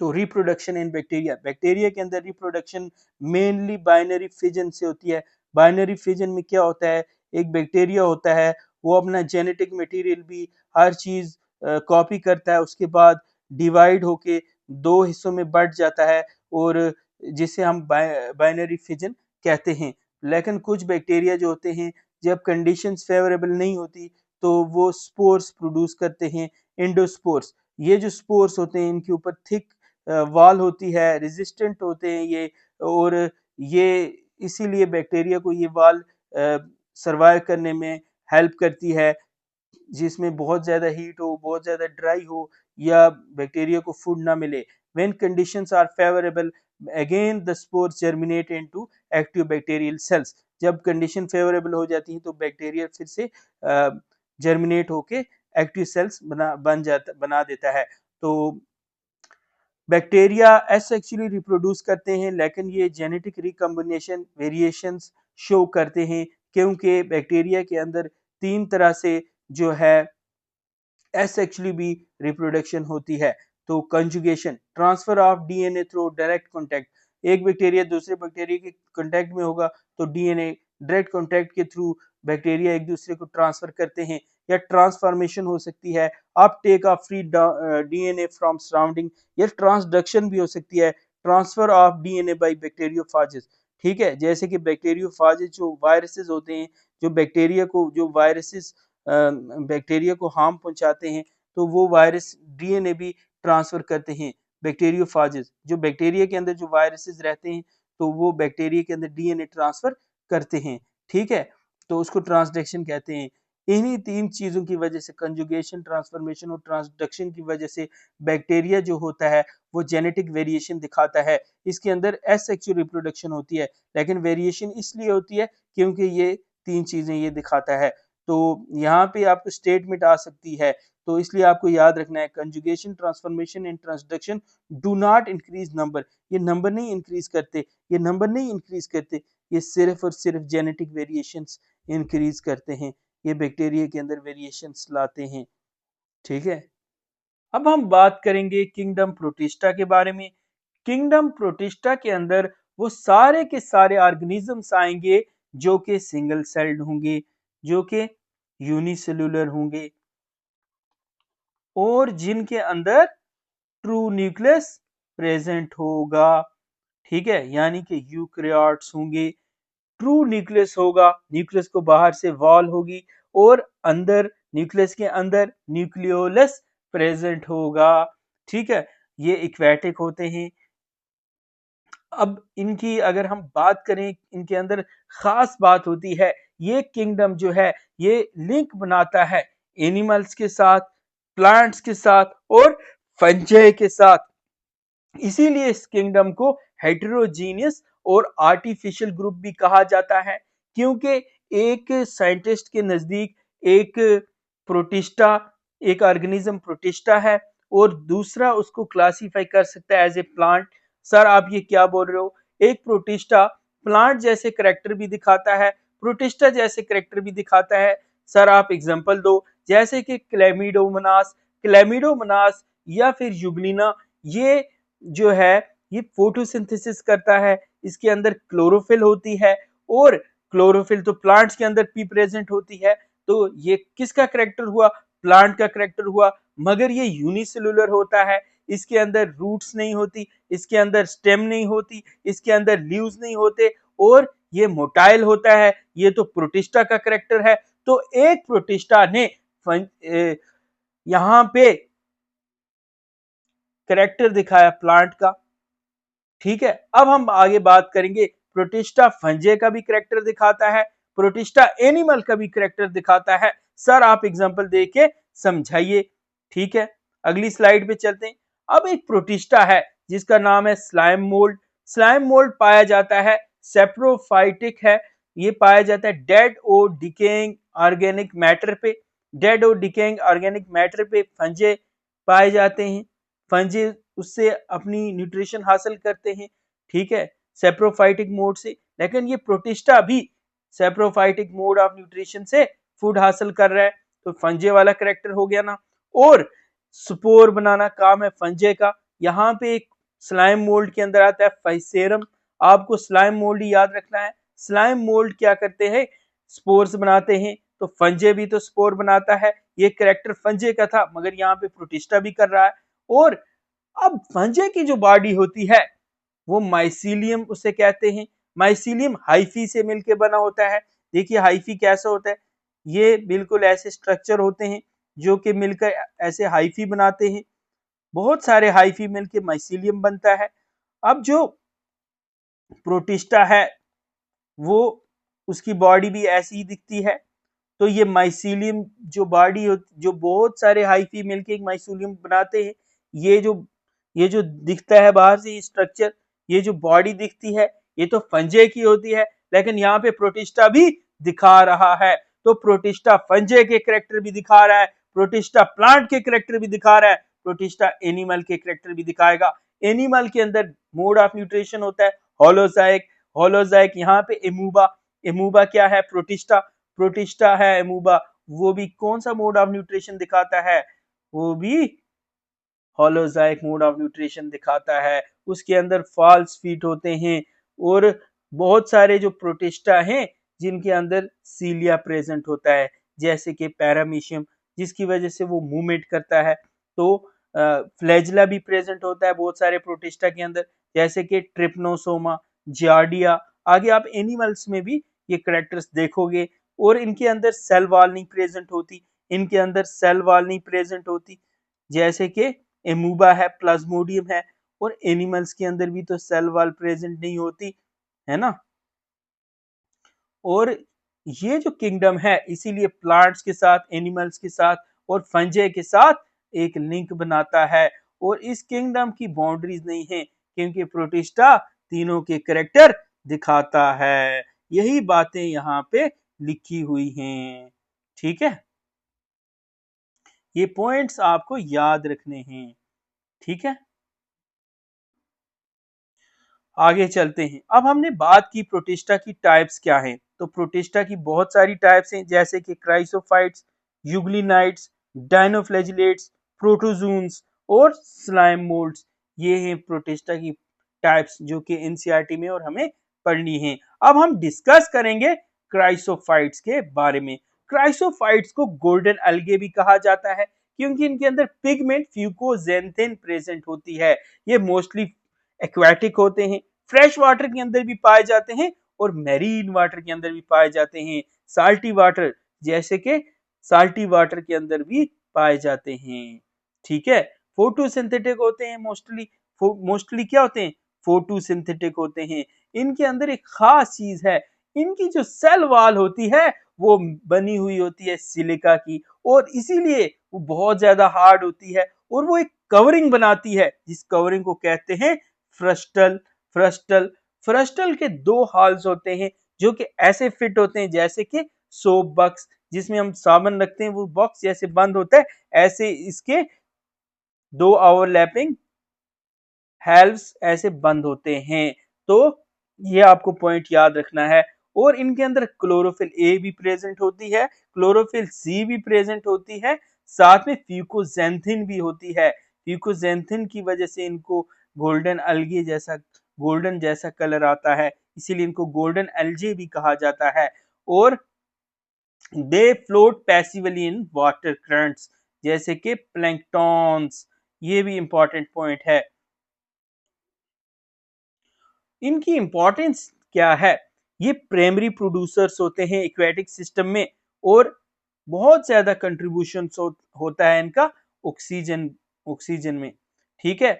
तो रिप्रोडक्शन इन बैक्टीरिया, बैक्टीरिया के अंदर रिप्रोडक्शन मेनली बाइनरी फिजन से होती है। बाइनरी फिजन में क्या होता है, एक बैक्टीरिया होता है वो अपना जेनेटिक मटेरियल भी हर चीज कॉपी करता है, उसके बाद डिवाइड होके दो हिस्सों में बट जाता है, और जिसे हम बाइनरी फिजन कहते हैं। लेकिन कुछ बैक्टीरिया जो होते हैं जब कंडीशंस फेवरेबल नहीं होती तो वो स्पोर्स प्रोड्यूस करते हैं, एंडोस्पोर्स। ये जो स्पोर्स होते हैं इनके ऊपर थिक वाल होती है, रेजिस्टेंट होते हैं ये, और ये इसीलिए बैक्टीरिया को ये वाल सरवाइव करने में हेल्प करती है, जिसमें बहुत ज्यादा हीट हो, बहुत ज्यादा ड्राई हो, या बैक्टीरिया को फूड ना मिले। When conditions are favourable again the spores germinate into active bacterial cells. जब कंडीशन फेवरेबल हो जाती है तो बैक्टीरिया फिर से जर्मिनेट होके एक्टिव सेल्स बना देता है। तो बैक्टीरिया एसेक्सुअली रिप्रोड्यूस करते हैं, लेकिन ये जेनेटिक रिकॉम्बिनेशन वेरिएशंस शो करते हैं, क्योंकि बैक्टीरिया के अंदर तीन तरह से जो है एसेक्सुअली भी रिप्रोडक्शन होती है। तो conjugation, transfer of DNA through direct contact. एक बैक्टीरिया दूसरे बैक्टीरिया के कांटेक्ट में होगा तो डीएनए डायरेक्ट कांटेक्ट के थ्रू बैक्टीरिया एक दूसरे को ट्रांसफर करते हैं, या ट्रांसफॉर्मेशन हो सकती है, Uptake of free DNA from surrounding, या ट्रांसडक्शन भी हो सकती है, ट्रांसफर ऑफ डीएनए बाय बैक्टीरियोफाजेस। ठीक है, जैसे कि बैक्टीरियोफाजेस जो वायरसेस होते हैं, जो बैक्टीरिया को जो वायरसेस बैक्टीरिया को हार्म पहुंचाते हैं, तो वो वायरस डीएनए भी ट्रांसफर करते हैं। बैक्टीरियोफाजेस जो बैक्टीरिया के अंदर जो वायरसेस रहते हैं तो वो बैक्टीरिया के अंदर डीएनए ट्रांसफर करते हैं। ठीक है, तो उसको ट्रांसडक्शन कहते हैं। इन्हीं तीन चीजों की वजह से, कंजुगेशन, ट्रांसफॉर्मेशन और ट्रांसडक्शन की वजह से बैक्टीरिया जो होता है वो जेनेटिक वेरिएशन दिखाता है। इसके अंदर एसेक्सुअल रिप्रोडक्शन होती है, लेकिन वेरिएशन इसलिए होती है क्योंकि ये तीन चीजें ये दिखाता है। तो यहाँ पे आपको स्टेटमेंट आ सकती है, तो इसलिए आपको याद रखना है conjugation, transformation and transduction do not increase number. ये नंबर नहीं इंक्रीज करते, ये नंबर नहीं इंक्रीज करते, ये सिर्फ और सिर्फ जेनेटिक वेरिएशंस इंक्रीज करते हैं, ये बैक्टीरिया के अंदर वेरिएशंस लाते हैं। ठीक है, अब हम बात करेंगे किंगडम प्रोटिस्टा के बारे में। किंगडम प्रोटिस्टा के अंदर वो सारे के सारे ऑर्गेनिजम्स आएंगे जो कि सिंगल सेल्ड होंगे, जो कि यूनिसेलुलर होंगे, और जिनके अंदर ट्रू न्यूक्लियस प्रेजेंट होगा। ठीक है, यानी कि यूकैरियोट्स होंगे, ट्रू न्यूक्लियस होगा, न्यूक्लियस को बाहर से वॉल होगी, और अंदर न्यूक्लियस के अंदर न्यूक्लियोलस प्रेजेंट होगा। ठीक है, ये एक्वेटिक होते हैं। अब इनकी अगर हम बात करें, इनके अंदर खास बात होती है, ये किंगडम जो है ये लिंक बनाता है एनिमल्स के साथ, प्लांट्स के साथ और फंजाई के साथ। इसीलिए इस किंगडम को हेटेरोजीनियस और आर्टिफिशियल ग्रुप भी कहा जाता है, क्योंकि एक साइंटिस्ट के नजदीक एक प्रोटिस्टा, एक ऑर्गेनिज्म प्रोटिस्टा है और दूसरा उसको क्लासिफाई कर सकता है एज ए प्लांट। सर आप ये क्या बोल रहे हो, एक प्रोटिस्टा प्लांट जैसे करेक्टर भी दिखाता है, प्रोटिस्टा जैसे करेक्टर भी दिखाता है। सर आप एग्जांपल दो, जैसे कि क्लैमिडोमोनास या फिर यूग्लिना, ये जो है ये फोटोसिंथेसिस करता है, इसके अंदर क्लोरोफिल होती है और क्लोरोफिल तो प्लांट्स के अंदर भी प्रेजेंट होती है। तो ये किसका करेक्टर हुआ, प्लांट का करेक्टर हुआ, मगर ये यूनिसेलुलर होता है, इसके अंदर रूट्स नहीं होती, इसके अंदर स्टेम नहीं होती, इसके अंदर लीव्स नहीं होते और ये मोटाइल होता है। ये तो प्रोटिस्टा का करेक्टर है। तो एक प्रोटिस्टा ने यहाँ पे करेक्टर दिखाया प्लांट का। ठीक है, अब हम आगे बात करेंगे, प्रोटिस्टा फंजे का भी करेक्टर दिखाता है, प्रोटिस्टा एनिमल का भी करेक्टर दिखाता है। सर आप एग्जांपल देके समझाइए। ठीक है, अगली स्लाइड पे चलते हैं। अब एक प्रोटिस्टा है जिसका नाम है स्लाइम मोल्ड। स्लाइम मोल्ड पाया जाता है, सेप्रोफाइटिक है, ये पाया जाता है डेड और डिकेइंग ऑर्गेनिक मैटर पे। डेड और डिकेइंग ऑर्गेनिक मैटर पे फंजे पाए जाते हैं, फंजे उससे अपनी न्यूट्रिशन हासिल करते हैं। ठीक है, सेप्रोफाइटिक मोड से। लेकिन ये प्रोटिस्टा भी सेप्रोफाइटिक मोड ऑफ न्यूट्रिशन से फूड हासिल कर रहा है, तो फंजे वाला करेक्टर हो गया ना। और स्पोर बनाना काम है फंजे का। यहाँ पे एक स्लाइम मोल्ड के अंदर आता है फाइसेरम। आपको स्लाइम मोल्ड ही याद रखना है। स्लाइम मोल्ड क्या करते हैं, स्पोर्स बनाते हैं, तो फंजे भी तो स्पोर बनाता है। ये करेक्टर फंजे का था, मगर यहाँ पे प्रोटिस्टा भी कर रहा है। और अब फंजे की जो बॉडी होती है वो माइसीलियम उसे कहते हैं। माइसीलियम हाइफी से मिलकर बना होता है। देखिए हाइफी कैसा होता है, ये बिल्कुल ऐसे स्ट्रक्चर होते हैं जो कि मिलकर ऐसे हाइफी बनाते हैं। बहुत सारे हाइफी मिलकर माइसीलियम बनता है। अब जो प्रोटिस्टा है वो, उसकी बॉडी भी ऐसी ही दिखती है। तो ये माइसीलियम जो बॉडी होती, जो बहुत सारे हाइफी मिलकर एक माइसीलियम बनाते हैं, ये जो दिखता है बाहर से ये स्ट्रक्चर, ये जो बॉडी दिखती है, ये तो फंजे की होती है। लेकिन यहाँ पे प्रोटिस्टा भी दिखा रहा है, तो प्रोटिस्टा फंजे के करेक्टर भी दिखा रहा है, प्रोटिस्टा प्लांट के करेक्टर भी दिखा रहा है, प्रोटिस्टा एनिमल के करेक्टर भी दिखाएगा। एनिमल के अंदर मोड ऑफ न्यूट्रिशन होता है होलोजाइक। होलोजाइक यहाँ पे एमूबा। एमूबा क्या है, प्रोटिस्टा। प्रोटिस्टा है एमूबा, वो भी कौन सा मोड ऑफ न्यूट्रिशन दिखाता है, वो भी होलोजाइक मोड ऑफ न्यूट्रिशन दिखाता है। उसके अंदर फॉल्स फीट होते हैं और बहुत सारे जो प्रोटिस्टा हैं जिनके अंदर सीलिया प्रेजेंट होता है, जैसे कि पैरामीशियम, जिसकी वजह से वो मूवमेंट करता है। तो फ्लैजिला भी प्रेजेंट होता है बहुत सारे प्रोटिस्टा के अंदर, जैसे कि ट्रिप्नोसोमा, जियार्डिया। आगे आप एनिमल्स में भी ये करेक्टर्स देखोगे। और इनके अंदर सेल वॉल नहीं प्रेजेंट होती, इनके अंदर सेल वॉल नहीं प्रेजेंट होती, जैसे कि एमूबा है, प्लाज्मोडियम है। और एनिमल्स के अंदर भी तो सेल वॉल प्रेजेंट नहीं होती है ना। और ये जो किंगडम है इसीलिए प्लांट्स के साथ, एनिमल्स के साथ और फंजे के साथ एक लिंक बनाता है। और इस किंगडम की बाउंड्रीज नहीं है, क्योंकि प्रोटिस्टा तीनों के करेक्टर दिखाता है। यही बातें यहाँ पे लिखी हुई हैं। ठीक है, ये पॉइंट्स आपको याद रखने हैं। ठीक है, आगे चलते हैं। अब हमने बात की प्रोटिस्टा की टाइप्स क्या हैं। तो प्रोटिस्टा की बहुत सारी टाइप्स हैं, जैसे कि क्राइसोफाइट्स, यूग्लिनाइट्स, डायनोफ्लैजिलेट्स, प्रोटोजोन्स और स्लाइम मोल्ड्स। ये हैं प्रोटिस्टा की टाइप्स जो कि एनसीईआरटी में और हमें पढ़नी है। अब हम डिस्कस करेंगे क्राइसोफाइट्स के बारे में। क्राइसोफाइट्स को गोल्डन अलगे भी कहा जाता है, क्योंकि इनके अंदर पिगमेंट फ्यूकोजेंथिन प्रेजेंट होती है। ये मोस्टली एक्वेटिक होते हैं, फ्रेश वाटर के अंदर भी पाए जाते हैं और मैरीन वाटर के अंदर भी पाए जाते हैं। साल्टी वाटर जैसे कि साल्टी वाटर के अंदर भी पाए जाते हैं। ठीक है, फोटोसिंथेटिक होते हैं मोस्टली क्या होते हैं, फोटोसिंथेटिक होते हैं। इनके अंदर एक खास चीज है, इनकी जो सेल वॉल होती है वो बनी हुई होती है सिलिका की, और इसीलिए वो बहुत ज्यादा हार्ड होती है, और वो एक कवरिंग बनाती है जिस कवरिंग को कहते हैं फ्रस्टल। फ्रस्टल फ्रस्टल के दो हॉल्स होते हैं जो कि ऐसे फिट होते हैं जैसे कि सोप बॉक्स जिसमें हम साबुन रखते हैं, वो बॉक्स जैसे बंद होता है, ऐसे इसके दो ओवरलैपिंग हेल्व्स ऐसे बंद होते हैं। तो ये आपको पॉइंट याद रखना है। और इनके अंदर क्लोरोफिल ए भी प्रेजेंट होती है, क्लोरोफिल सी भी प्रेजेंट होती है, साथ में फ्यूकोजेंथिन भी होती है। फ्यूकोजेंथिन की वजह से इनको गोल्डन जैसा कलर आता है, इसीलिए इनको गोल्डन एल्जे भी कहा जाता है। और दे float passively in water currents जैसे कि प्लैंक्टॉन्स। ये भी इंपॉर्टेंट पॉइंट है। इनकी इंपॉर्टेंस क्या है, ये प्राइमरी प्रोड्यूसर्स होते हैं एक्वेटिक सिस्टम में, और बहुत ज्यादा कंट्रीब्यूशन होता है इनका ऑक्सीजन ऑक्सीजन में। ठीक है,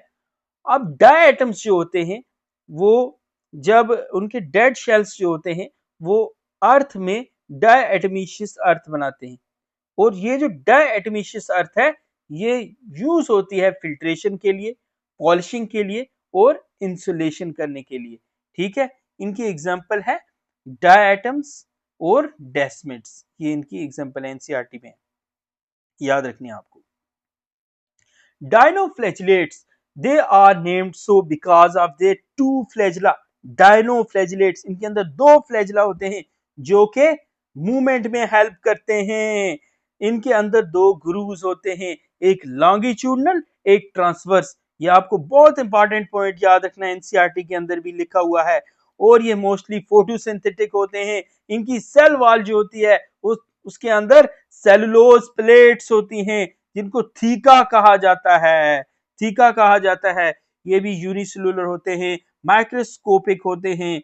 अब डाई एटम्स जो होते हैं वो जब उनके डेड शेल्स जो होते हैं वो अर्थ में डाई एटमीशियस अर्थ बनाते हैं, और ये जो डाई एटमीशियस अर्थ है ये यूज होती है फिल्ट्रेशन के लिए, पॉलिशिंग के लिए और इंसुलेशन करने के लिए। ठीक है, इनकी एग्जांपल है डाई एटम्स और डेस्मिड्स, ये इनकी एग्जांपल है, एनसीईआरटी में याद रखनी है आपको। Dinoflagellates, they are named so because of their two flagella. Dinoflagellates, इनके अंदर दो फ्लैजला होते हैं जो के मूवमेंट में हेल्प करते हैं। इनके अंदर दो ग्रूव्स होते हैं, एक लॉन्गिट्यूडनल एक ट्रांसवर्स। ये आपको बहुत इंपॉर्टेंट पॉइंट याद रखना है, एनसीईआरटी के अंदर भी लिखा हुआ है। और ये मोस्टली फोटोसिंथेटिक होते हैं। इनकी सेल वॉल जो होती है उसके अंदर सेलुलोज प्लेट्स होती हैं जिनको थीका कहा जाता है। थीका कहा जाता है। ये भी यूनिसेलुलर होते हैं, माइक्रोस्कोपिक होते हैं।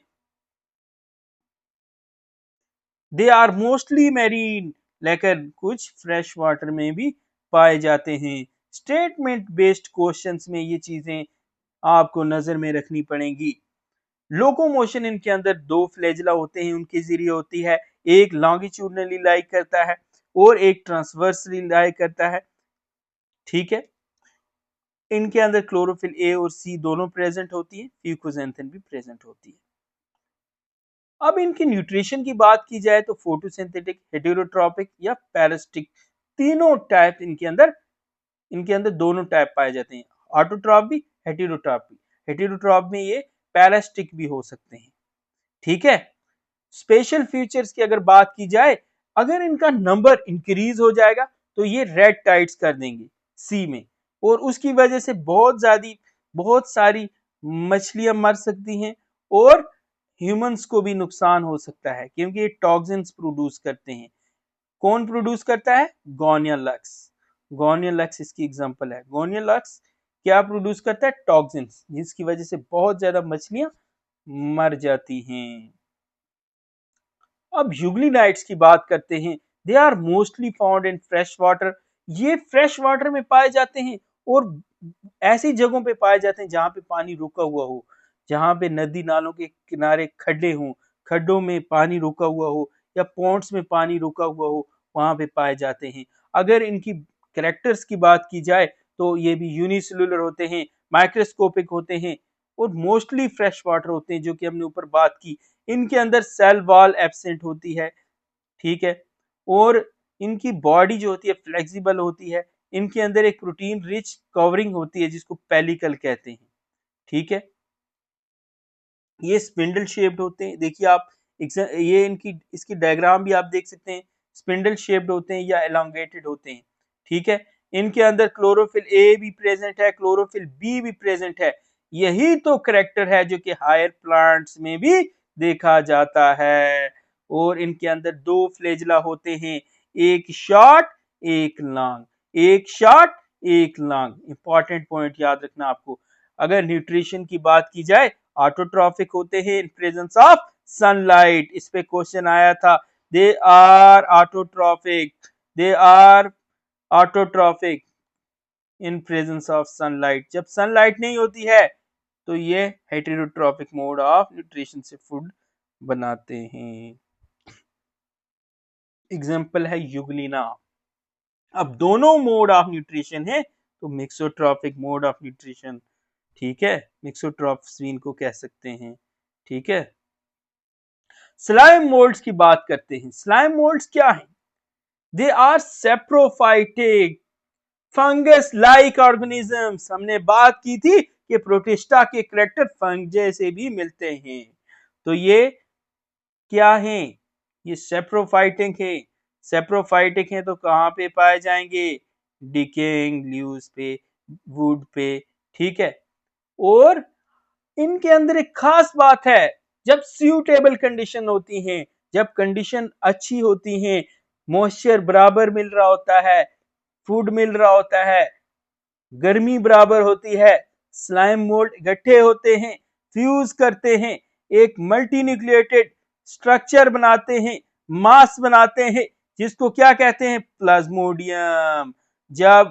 दे आर मोस्टली मैरीन, लेकिन कुछ फ्रेश वाटर में भी पाए जाते हैं। स्टेटमेंट बेस्ड क्वेश्चंस में ये चीजें आपको नजर में रखनी पड़ेंगी। लोकोमोशन इनके अंदर दो फ्लैजला होते हैं, उनके जरिए होती है। एक लॉन्गिट्यूडनली लाई करता है और एक ट्रांसवर्सली लाई करता है। ठीक है, इनके अंदर क्लोरोफिल ए और सी दोनों प्रेजेंट होती है, फ्यूकोजेंथिन भी प्रेजेंट होती है। अब इनकी न्यूट्रिशन की बात की जाए तो फोटोसिंथेटिक, हेटेरोट्रॉपिक या पैरासिटिक, तीनों टाइप इनके अंदर दोनों टाइप पाए जाते हैं, ऑटोट्रॉप भी हेटेरोट्रॉप भी। हेटेरोट्रॉप में ये पैरासिटिक भी हो सकते हैं। ठीक है, स्पेशल फीचर्स की अगर बात की जाए, अगर इनका नंबर इंक्रीज हो जाएगा तो ये रेड टाइड्स कर देंगे सी में, और उसकी वजह से बहुत सारी मछलियां मर सकती हैं, और ह्यूमंस को भी नुकसान हो सकता है क्योंकि ये टॉक्सिन्स प्रोड्यूस करते हैं। कौन प्रोड्यूस करता है, गोनिया लक्स। गोनिया लक्स इसकी एग्जांपल है। गोनिया लक्स क्या प्रोड्यूस करता है, टॉक्सिन्स, जिसकी वजह से बहुत ज्यादा मछलियां मर जाती हैं। अब यूग्लिनाइट्स की बात करते हैं। They are mostly found in fresh water, ये फ्रेश वाटर में पाए जाते हैं और ऐसी जगहों पे पाए जाते हैं जहां पे पानी रुका हुआ हो, जहां पे नदी नालों के किनारे खड्डे हों, खड्डों में पानी रुका हुआ हो या पॉन्ड्स में पानी रुका हुआ हो, वहां पे पाए जाते हैं। अगर इनकी कैरेक्टर्स की बात की जाए तो ये भी यूनिसेलुलर होते हैं, माइक्रोस्कोपिक होते हैं और मोस्टली फ्रेश वाटर होते हैं, जो कि हमने ऊपर बात की। इनके अंदर सेल वॉल एब्सेंट होती है। ठीक है, और इनकी बॉडी जो होती है फ्लेक्सिबल होती है। इनके अंदर एक प्रोटीन रिच कवरिंग होती है जिसको पेलिकल कहते हैं। ठीक है, ये स्पिंडल शेप्ड होते हैं। देखिए आप ये इसकी डायग्राम भी आप देख सकते हैं, स्पिंडल शेप्ड होते हैं या एलोंगेटेड होते हैं। ठीक है, इनके अंदर क्लोरोफिल ए भी प्रेजेंट है, क्लोरोफिल बी भी प्रेजेंट है। यही तो करेक्टर है जो कि हायर प्लांट्स में भी देखा जाता है। और इनके अंदर दो फ्लेजला होते हैं, एक शॉर्ट एक लॉन्ग, एक शॉर्ट एक लॉन्ग। इंपॉर्टेंट पॉइंट याद रखना आपको। अगर न्यूट्रिशन की बात की जाए, ऑटोट्रॉफिक होते हैं इन प्रेजेंस ऑफ सनलाइट, इस पे क्वेश्चन आया था। They are autotrophic in presence of sunlight. जब सनलाइट नहीं होती है तो ये हेटेरोट्रॉफिक मोड ऑफ न्यूट्रिशन से फूड बनाते हैं। एग्जाम्पल है यूग्लिना। अब दोनों मोड ऑफ न्यूट्रिशन है तो मिक्सोट्रॉफिक मोड ऑफ न्यूट्रिशन, ठीक है, मिक्सोट्रॉफ्स भी इनको कह सकते हैं, ठीक है। स्लाइम मोल्ड्स की बात करते हैं। स्लाइम मोल्ड्स क्या है? They are saprophytic fungus like organisms. हमने बात की थी कि प्रोटिस्टा के करैक्टर फंगस से भी मिलते हैं। तो ये क्या है? ये सेप्रोफाइटिक है। सेप्रोफाइटिक है तो कहां पे पाए जाएंगे? डिकेइंग लीव्स पे, वुड पे, ठीक है। और इनके अंदर एक खास बात है, जब सूटेबल कंडीशन होती हैं, जब कंडीशन अच्छी होती हैं, मॉइस्चर बराबर मिल रहा होता है, फूड मिल रहा होता है, गर्मी बराबर होती है, स्लाइम मोल्ड इकट्ठे होते हैं, फ्यूज करते हैं, एक मल्टीन्यूक्लिएटेड स्ट्रक्चर बनाते हैं, मास बनाते हैं, जिसको क्या कहते हैं? प्लाज्मोडियम। जब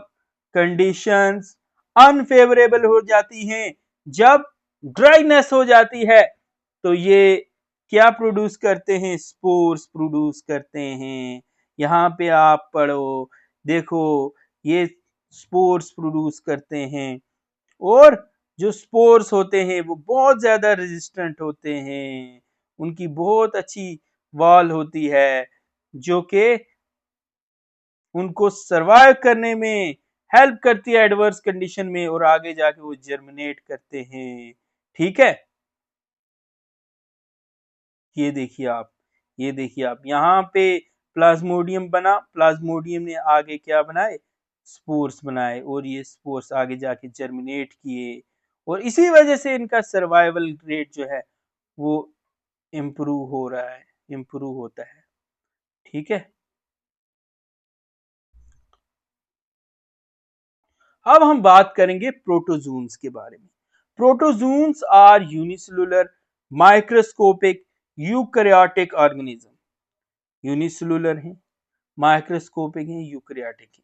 कंडीशंस अनफेवरेबल हो जाती हैं, जब ड्राइनेस हो जाती है, तो ये क्या प्रोड्यूस करते हैं? स्पोर्स प्रोड्यूस करते हैं। यहाँ पे आप पढ़ो, देखो, ये स्पोर्स प्रोड्यूस करते हैं और जो स्पोर्स होते हैं वो बहुत ज्यादा रेजिस्टेंट होते हैं, उनकी बहुत अच्छी वॉल होती है जो कि उनको सरवाइव करने में हेल्प करती है एडवर्स कंडीशन में, और आगे जाके वो जर्मिनेट करते हैं, ठीक है। ये देखिए आप यहाँ पे प्लाज्मोडियम बना, प्लाज्मोडियम ने आगे क्या बनाए? स्पोर्स बनाए, और ये स्पोर्स आगे जाके जर्मिनेट किए, और इसी वजह से इनका सर्वाइवल रेट जो है वो इम्प्रूव हो रहा है, इम्प्रूव होता है, ठीक है। अब हम बात करेंगे प्रोटोजोन्स के बारे में। Protozoans are unicellular microscopic eukaryotic organism. Unicellular है, माइक्रोस्कोपिक है, यूकैरियोटिक है,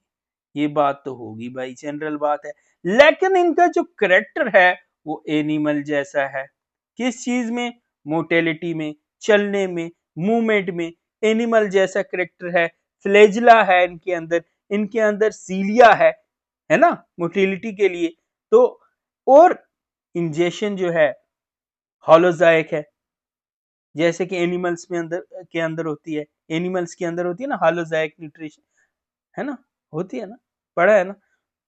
ये बात तो होगी भाई, जनरल बात है। लेकिन इनका जो करेक्टर है वो एनिमल जैसा है। किस चीज में? मोटेलिटी में, चलने में, मूवमेंट में एनिमल जैसा करेक्टर है। फ्लैजिला है इनके अंदर, इनके अंदर सीलिया है ना, मोटिलिटी के लिए। तो और इंजेक्शन जो है होलोजाइक है, जैसे कि एनिमल्स में अंदर होती है, एनिमल्स के अंदर होती है ना होलोजाइक न्यूट्रिशन, है ना, होती है ना, पढ़ा है ना।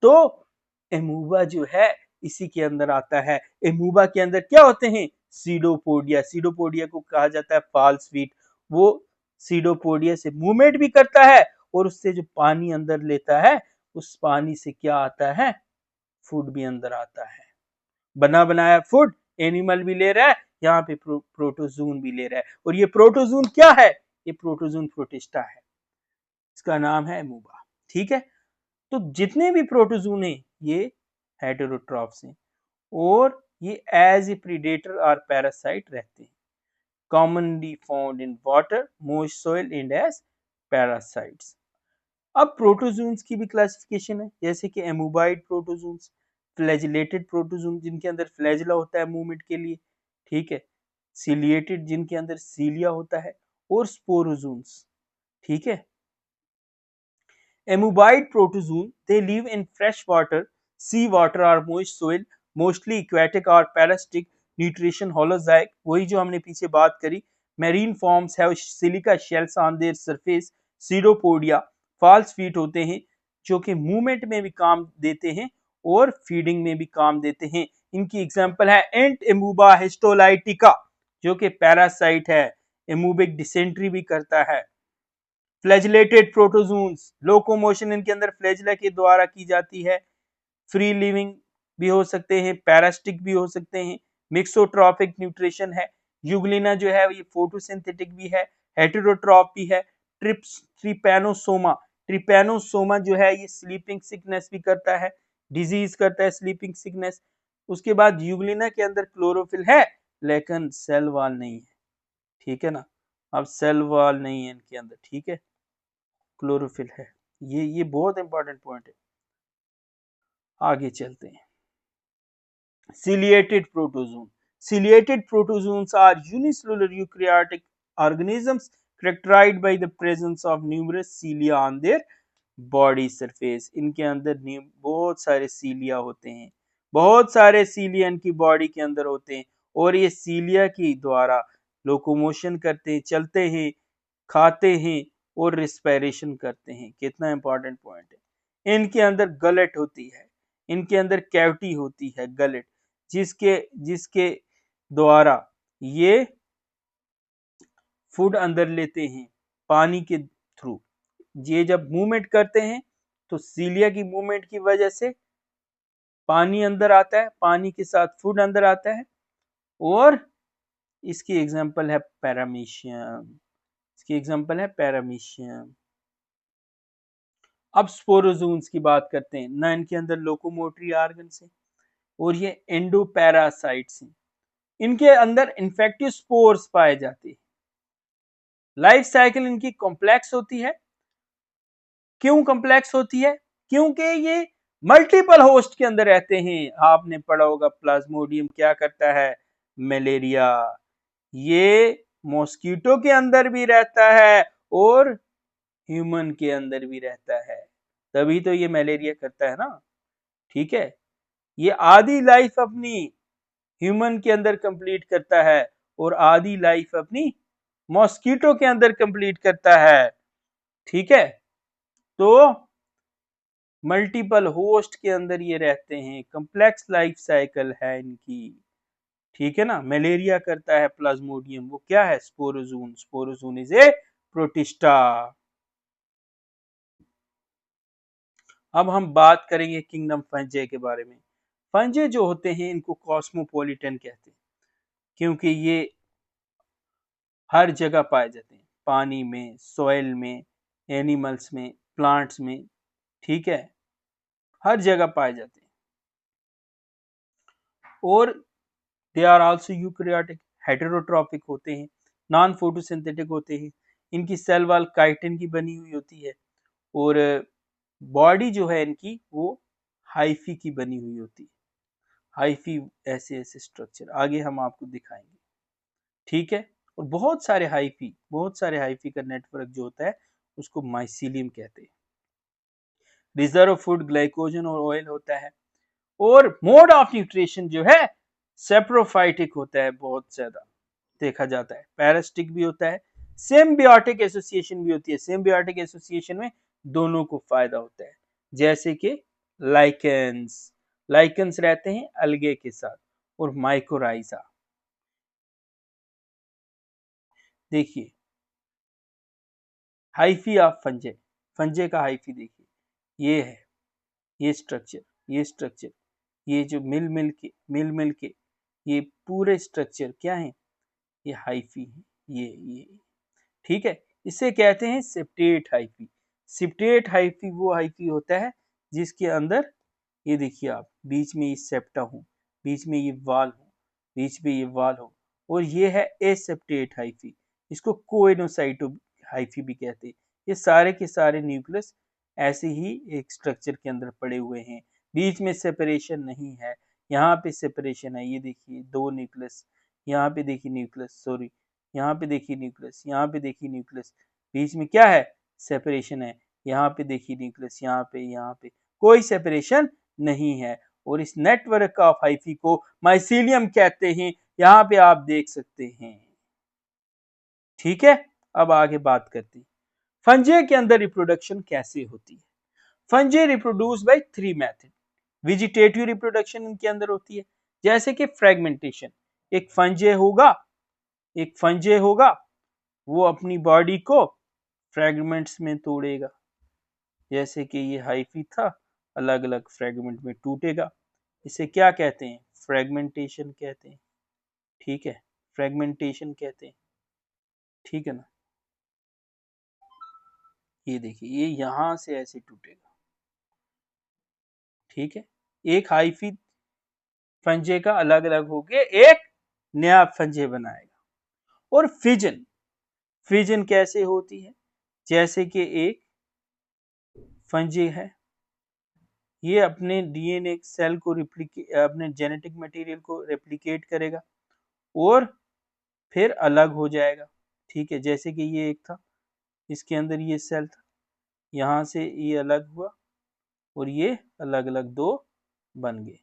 तो एमूबा जो है इसी के अंदर आता है। एमूबा के अंदर क्या होते हैं? सीडोपोडिया। सीडोपोडिया को कहा जाता है फॉल्स फीट। वो सीडोपोडिया से मूवमेंट भी करता है, और उससे जो पानी अंदर लेता है, उस पानी से क्या आता है? फूड भी अंदर आता है। बना बनाया फूड एनिमल भी ले रहा है, यहाँ पे प्रोटोजोन भी ले रहा है। और ये प्रोटोजोन क्या है? ये प्रोटोजोन प्रोटिस्टा है, इसका नाम है एमूबा, ठीक है। तो जितने भी प्रोटोजोन हैं ये हेटेरोट्रॉफ्स हैं, और ये एज ए प्रीडेटर और पैरासाइट रहते हैं, commonly found in water, moist soil and as parasites। अब प्रोटोजोन्स की भी क्लासिफिकेशन है, जैसे कि एमोबाइड प्रोटोजोन्स, फ्लैजिलेटेड प्रोटोजोन जिनके अंदर फ्लैजिला होता है मूवमेंट के लिए, ठीक है, सीलिएटेड जिनके अंदर सीलिया होता है, और स्पोरोजोन्स, ठीक है। Amoeboid protozoon, they live in fresh water, sea water or moist soil, mostly aquatic or parasitic, nutrition holozoic, वही जो हमने पीछे बात करी। Marine forms have silica shells on their surface, pseudopodia, false feet होते हैं, जो कि मूवमेंट में भी काम देते हैं और फीडिंग में भी काम देते हैं। इनकी एग्जाम्पल है एंट एमूबा हिस्टोलाइटिका, जो कि पैरासाइट है, एमूबिक डिसेंट्री भी करता है। फ्लैजिलेटेड प्रोटोजोन्स, लोकोमोशन इनके अंदर फ्लैजिला के द्वारा की जाती है। फ्री लिविंग भी हो सकते हैं, पैरासिटिक भी हो सकते हैं, मिक्सोट्रॉफिक न्यूट्रिशन है। यूग्लिना जो है ये फोटोसिंथेटिक भी है, हेटेरोट्रॉफ भी है। ट्रिपैनोसोमा, ट्रिपैनोसोमा जो है ये स्लीपिंग सिकनेस भी करता है, डिजीज करता है स्लीपिंग सिकनेस। उसके बाद यूग्लिना के अंदर क्लोरोफिल है लेकिन सेल वॉल नहीं है, ठीक है ना। अब सेल वॉल नहीं है इनके अंदर, ठीक है, क्लोरोफिल है। ये बहुत इंपॉर्टेंट पॉइंट है। आगे चलते हैं। Ciliated protozoon. Ciliated protozoons are unicellular eukaryotic organisms characterized by the presence of numerous cilia on their body surface. इनके अंदर बहुत सारे सीलिया होते हैं, बहुत सारे सीलिया इनकी बॉडी के अंदर होते हैं, और ये सीलिया की द्वारा लोकोमोशन करते हैं, चलते हैं, खाते हैं और रिस्पायरेशन करते हैं। कितना इंपॉर्टेंट पॉइंट है। इनके अंदर गलेट होती है, इनके अंदर कैविटी होती है, गलेट, जिसके जिसके द्वारा ये फूड अंदर लेते हैं पानी के थ्रू। ये जब मूवमेंट करते हैं तो सीलिया की मूवमेंट की वजह से पानी अंदर आता है, पानी के साथ फूड अंदर आता है, और इसकी एग्जांपल है पैरामीशियम। इसकी एग्जांपल है पैरामीशियम। अब स्पोरोजोन्स की बात करते हैं ना। इनके अंदर लोकोमोटरी ऑर्गन्स हैं और ये एंडोपैरासाइट्स हैं। इनके अंदर इन्फेक्टिव स्पोर्स पाए जाते हैं। लाइफ साइकिल इनकी कॉम्प्लेक्स होती है। क्यों कॉम्प्लेक्स होती है? क्योंकि ये मल्टीपल होस्ट के अंदर रहते हैं। आपने पढ़ा होगा प्लाज्मोडियम क्या करता है, मलेरिया। ये मॉस्किटो के अंदर भी रहता है और ह्यूमन के अंदर भी रहता है, तभी तो ये मलेरिया करता है ना, ठीक है। ये आधी लाइफ अपनी ह्यूमन के अंदर कंप्लीट करता है और आधी लाइफ अपनी मॉस्किटो के अंदर कंप्लीट करता है, ठीक है। तो मल्टीपल होस्ट के अंदर ये रहते हैं, कंप्लेक्स लाइफ साइकिल है इनकी, ठीक है ना। मलेरिया करता है प्लाज्मोडियम, वो क्या है, sporozoan. Sporozoan is a protista. अब हम बात करेंगे किंगडम फंजाई के बारे में। फंजाई जो होते हैं इनको कॉस्मोपॉलिटन कहते हैं, क्योंकि ये हर जगह पाए जाते हैं, पानी में, सॉइल में, एनिमल्स में, प्लांट्स में, ठीक है, हर जगह पाए जाते हैं। और they are also eukaryotic, heterotrophic होते हैं, नॉन फोटोसिंथेटिक होते हैं। इनकी सेल वॉल काइटिन की बनी हुई होती है और बॉडी जो है इनकी वो हाइफी की बनी हुई होती है। हाइफी ऐसे ऐसे स्ट्रक्चर आगे हम आपको दिखाएंगे, ठीक है। और बहुत सारे हाइफी का नेटवर्क जो होता है उसको माइसीलियम कहते हैं। रिजर्व फूड ग्लाइकोजन और ऑयल होता है, और मोड ऑफ न्यूट्रिशन जो है सेप्रोफाइटिक होता है, बहुत ज्यादा देखा जाता है। पैरासिटिक भी होता है, सिम्बियोटिक एसोसिएशन भी होती है। सिम्बियोटिक एसोसिएशन में दोनों को फायदा होता है, जैसे कि लाइकेंस रहते हैं अलगे के साथ, और माइकोराइजा। देखिए हाइफी ऑफ फंजे, फंजे का हाइफी देखिए, ये है, ये स्ट्रक्चर, ये जो मिल के ये पूरे स्ट्रक्चर क्या है, ये हाइफी है, ये ठीक है। इसे कहते हैं सेप्टेट हाइफी। सेप्टेट हाइफी वो हाइफी होता है जिसके अंदर ये देखिए आप, बीच में ये सेप्टा हो, बीच में ये वाल हो, बीच में ये वाल हो, और ये है एसेप्टेट हाइफी। इसको कोएनोसाइटो हाइफी भी कहते हैं। ये सारे के सारे न्यूक्लियस ऐसे ही एक स्ट्रक्चर के अंदर पड़े हुए हैं, बीच में सेपरेशन नहीं है। यहाँ पे सेपरेशन है, ये देखिए दो न्यूक्लियस, यहाँ पे देखिए न्यूक्लियस, सॉरी, यहाँ पे देखिए न्यूक्लियस, यहाँ पे देखिए न्यूक्लियस, बीच में क्या है, सेपरेशन है। यहाँ पे देखिए न्यूक्लियस, यहाँ पे कोई सेपरेशन नहीं है। और इस नेटवर्क ऑफ हाइफी को माइसीलियम कहते हैं, यहाँ पे आप देख सकते हैं, ठीक है। अब आगे बात करते हैं फंजे के अंदर रिप्रोडक्शन कैसे होती है। फंजे reproduce by 3 method. Vegetative reproduction इनके अंदर होती है, जैसे कि फ्रेगमेंटेशन। एक फंजे होगा वो अपनी बॉडी को फ्रेगमेंट्स में तोड़ेगा, जैसे कि ये हाइफी था, अलग अलग फ्रेगमेंट में टूटेगा। इसे क्या कहते हैं, फ्रेगमेंटेशन कहते हैं, ठीक है, फ्रेगमेंटेशन कहते हैं, ठीक है ना। ये देखिए ये यहां से ऐसे टूटेगा, ठीक है। एक हाइफी फंजे का अलग अलग होके एक नया फंजे बनाएगा। और फिजन, फिजन कैसे होती है, जैसे कि एक फंजी है, ये अपने डीएनए सेल को अपने जेनेटिक मटेरियल को रेप्लिकेट करेगा और फिर अलग हो जाएगा। ठीक है, जैसे कि ये एक था, इसके अंदर ये सेल था, यहाँ से ये अलग हुआ और ये अलग अलग दो बन गए।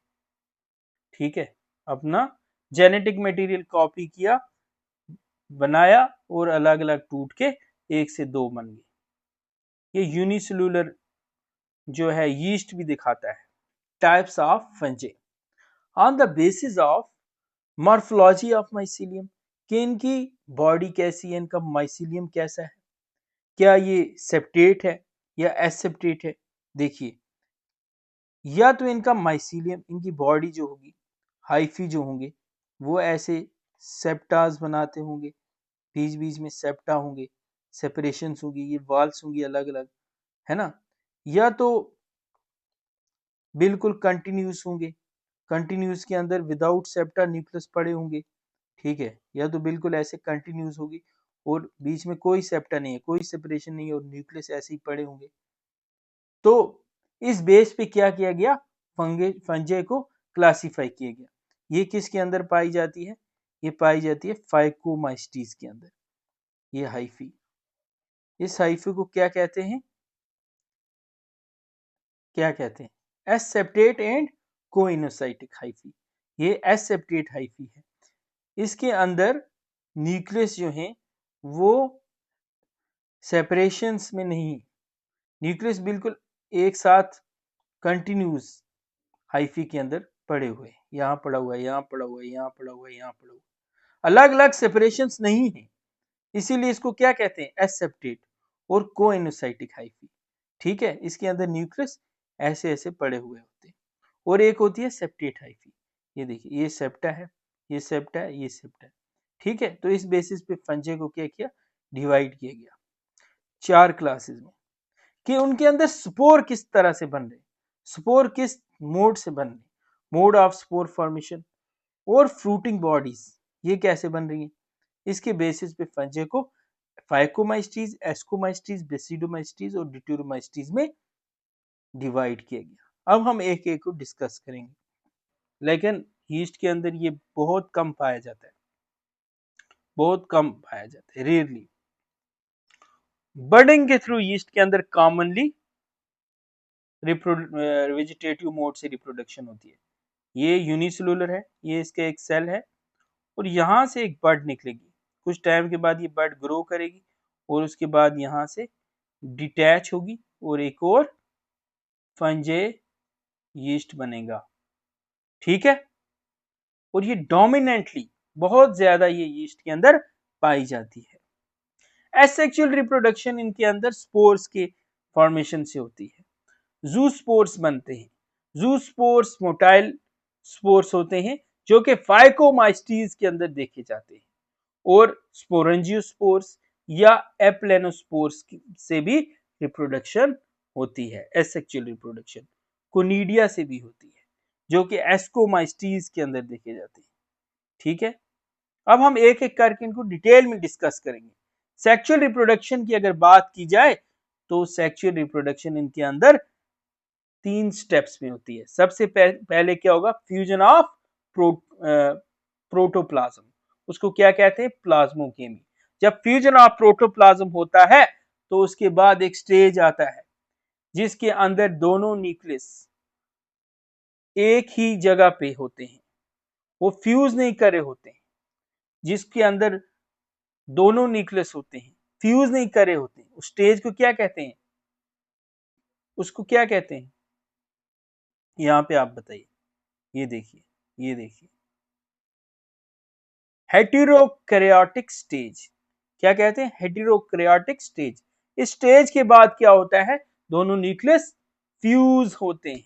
ठीक है, अपना जेनेटिक मटेरियल कॉपी किया, बनाया और अलग अलग टूट के एक से दो बन गए। ये यूनिसेलुलर जो है यीस्ट भी दिखाता है। Types of fungi on the basis of morphology of mycelium, कि इनकी बॉडी कैसी है, इनका माइसीलियम कैसा है, क्या ये सेप्टेट है या एसेप्टेट है। देखिए, या तो इनका माइसीलियम, इनकी बॉडी जो होगी, हाइफी जो होंगे वो ऐसे सेप्टास बनाते होंगे, बीच बीच में सेप्टा होंगे, सेपरेशन होगी, ये वाल्स होंगी अलग अलग, है ना। या तो बिल्कुल कंटिन्यूस होंगे, कंटिन्यूस के अंदर विदाउट सेप्टा न्यूक्लियस पड़े होंगे। ठीक है, या तो बिल्कुल ऐसे कंटिन्यूस होगी और बीच में कोई सेप्टा नहीं है, कोई सेपरेशन नहीं है और न्यूक्लियस ऐसे ही पड़े होंगे। तो इस बेस पे क्या किया गया, फंजे को क्लासिफाई किया गया। ये किसके अंदर पाई जाती है, ये पाई जाती है फाइकोमाइस्टीज के अंदर। ये हाइफी, इस हाइफी को क्या कहते हैं, क्या कहते हैं, एसेप्टेट एंड कोइनोसाइटिक हाइफी। ये एसेप्टेट हाइफी है, इसके अंदर न्यूक्लियस जो है वो सेपरेशंस में नहीं, न्यूक्लियस बिल्कुल एक साथ कंटिन्यूस हाइफी के अंदर पड़े हुए, यहाँ पड़ा हुआ है, यहाँ पड़ा हुआ है, यहाँ पड़ा हुआ है, यहाँ पड़ा हुआ है, अलग अलग सेपरेशंस नहीं है, इसीलिए इसको क्या कहते हैं, एसेप्टेट और कोइनोसाइटिक हाइफी। ठीक है, इसके अंदर न्यूक्लियस ऐसे ऐसे पड़े हुए होते हैं। और एक होती है सेप्टेट हाइफी, ये देखिए, ये सेप्टा है, ये सेप्टा है, ये सेप्टा है। ठीक है, तो इस बेसिस पे फंजे को क्या किया, डिवाइड किया गया 4 क्लासेस में, कि उनके अंदर स्पोर किस तरह से बन रहे, स्पोर किस मोड से बन रहे, मोड ऑफ स्पोर फॉर्मेशन, और फ्रूटिंग बॉडीज ये कैसे बन रही है। इसके बेसिस पे फंजे को फाइकोमाइस्टीज, एस्कोमाइस्टीज, बेसिडोमाइस्टीज और डिट्यूरोमाइस्टीज में डिवाइड किया गया। अब हम एक एक को डिस्कस करेंगे, लेकिन यीस्ट के अंदर ये बहुत कम पाया जाता है, बहुत कम पाया जाता है, रेयरली। बर्डिंग के थ्रू यीस्ट के अंदर कॉमनली वेजिटेटिव मोड से रिप्रोडक्शन होती है। ये यूनिसेलुलर है, ये इसका एक सेल है और यहाँ से एक बर्ड निकलेगी, कुछ टाइम के बाद ये बर्ड ग्रो करेगी और उसके बाद यहाँ से डिटैच होगी और एक और फंजे यीस्ट बनेगा। ठीक है, और ये डोमिनेंटली बहुत ज्यादा ये यीस्ट के अंदर पाई जाती है। एसेक्सुअल रिप्रोडक्शन इनके अंदर स्पोर्स के फॉर्मेशन से होती है, ज़ूस्पोर्स बनते हैं। ज़ूस्पोर्स मोटाइल स्पोर्स होते हैं जो कि फाइकोमाइस्टीज के अंदर देखे जाते हैं, और स्पोरेंजियोस्पोर्स या एप्लेनोस्पोर्स से भी रिप्रोडक्शन होती है, एसेक्सुअल रिप्रोडक्शन। कोनिडिया से भी होती है जो कि एस्कोमाइस्टीज के अंदर देखे जाते हैं। ठीक है, अब हम एक एक करके इनको डिटेल में डिस्कस करेंगे। सेक्सुअल रिप्रोडक्शन की अगर बात की जाए तो सेक्सुअल रिप्रोडक्शन इनके अंदर 3 स्टेप्स में होती है। सबसे पहले क्या होगा, फ्यूजन ऑफ प्रोटोप्लाज्म, उसको क्या कहते हैं, प्लाज्मोकेमी। जब फ्यूजन ऑफ प्रोटोप्लाज्म होता है तो उसके बाद एक स्टेज आता है जिसके अंदर दोनों न्यूक्लियस एक ही जगह पे होते हैं, वो फ्यूज नहीं करे होते हैं, जिसके अंदर दोनों न्यूक्लियस होते हैं, फ्यूज नहीं करे होते हैं, उस स्टेज को क्या कहते हैं, उसको क्या कहते हैं, यहाँ पे आप बताइए। ये देखिए, ये देखिए, हेटेरोकैरियोटिक स्टेज, क्या कहते हैं, हेटेरोकैरियोटिक स्टेज। इस स्टेज के बाद क्या होता है, दोनों न्यूक्लियस फ्यूज होते हैं।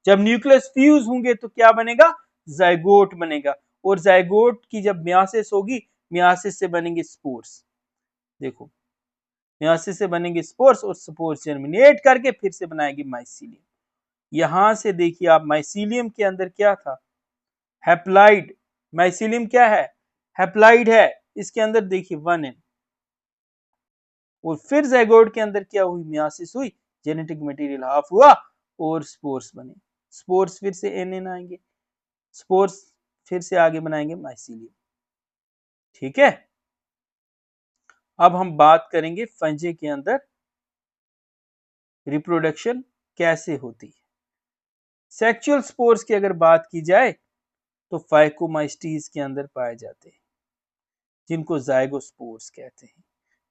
जब न्यूक्लियस फ्यूज होंगे तो क्या बनेगा, जाइगोट बनेगा, और जाइगोट की जब मियासिस होगी, मियासिस से बनेंगे स्पोर्स। देखो, मियासिस से बनेंगे स्पोर्स और स्पोर्स जर्मिनेट करके फिर से बनाएगी माइसीलियम। यहां से देखिए आप, माइसीलियम के अंदर क्या था, हैप्लाइड। माइसीलियम क्या है, हैप्लाइड है। इसके अंदर देखिए 1n, और फिर ज़ायगोट के अंदर क्या हुई, मियासिस हुई, जेनेटिक मटेरियल हाफ हुआ और स्पोर्स बने। स्पोर्स फिर से एन आएंगे, स्पोर्स फिर से आगे बनाएंगे माइसीलियम। ठीक है, अब हम बात करेंगे फंजे के अंदर रिप्रोडक्शन कैसे होती है। सेक्सुअल स्पोर्स की अगर बात की जाए तो फाइकोमाइस्टीज के अंदर पाए जाते हैं, जिनको ज़ाइगोस्पोर्स कहते हैं,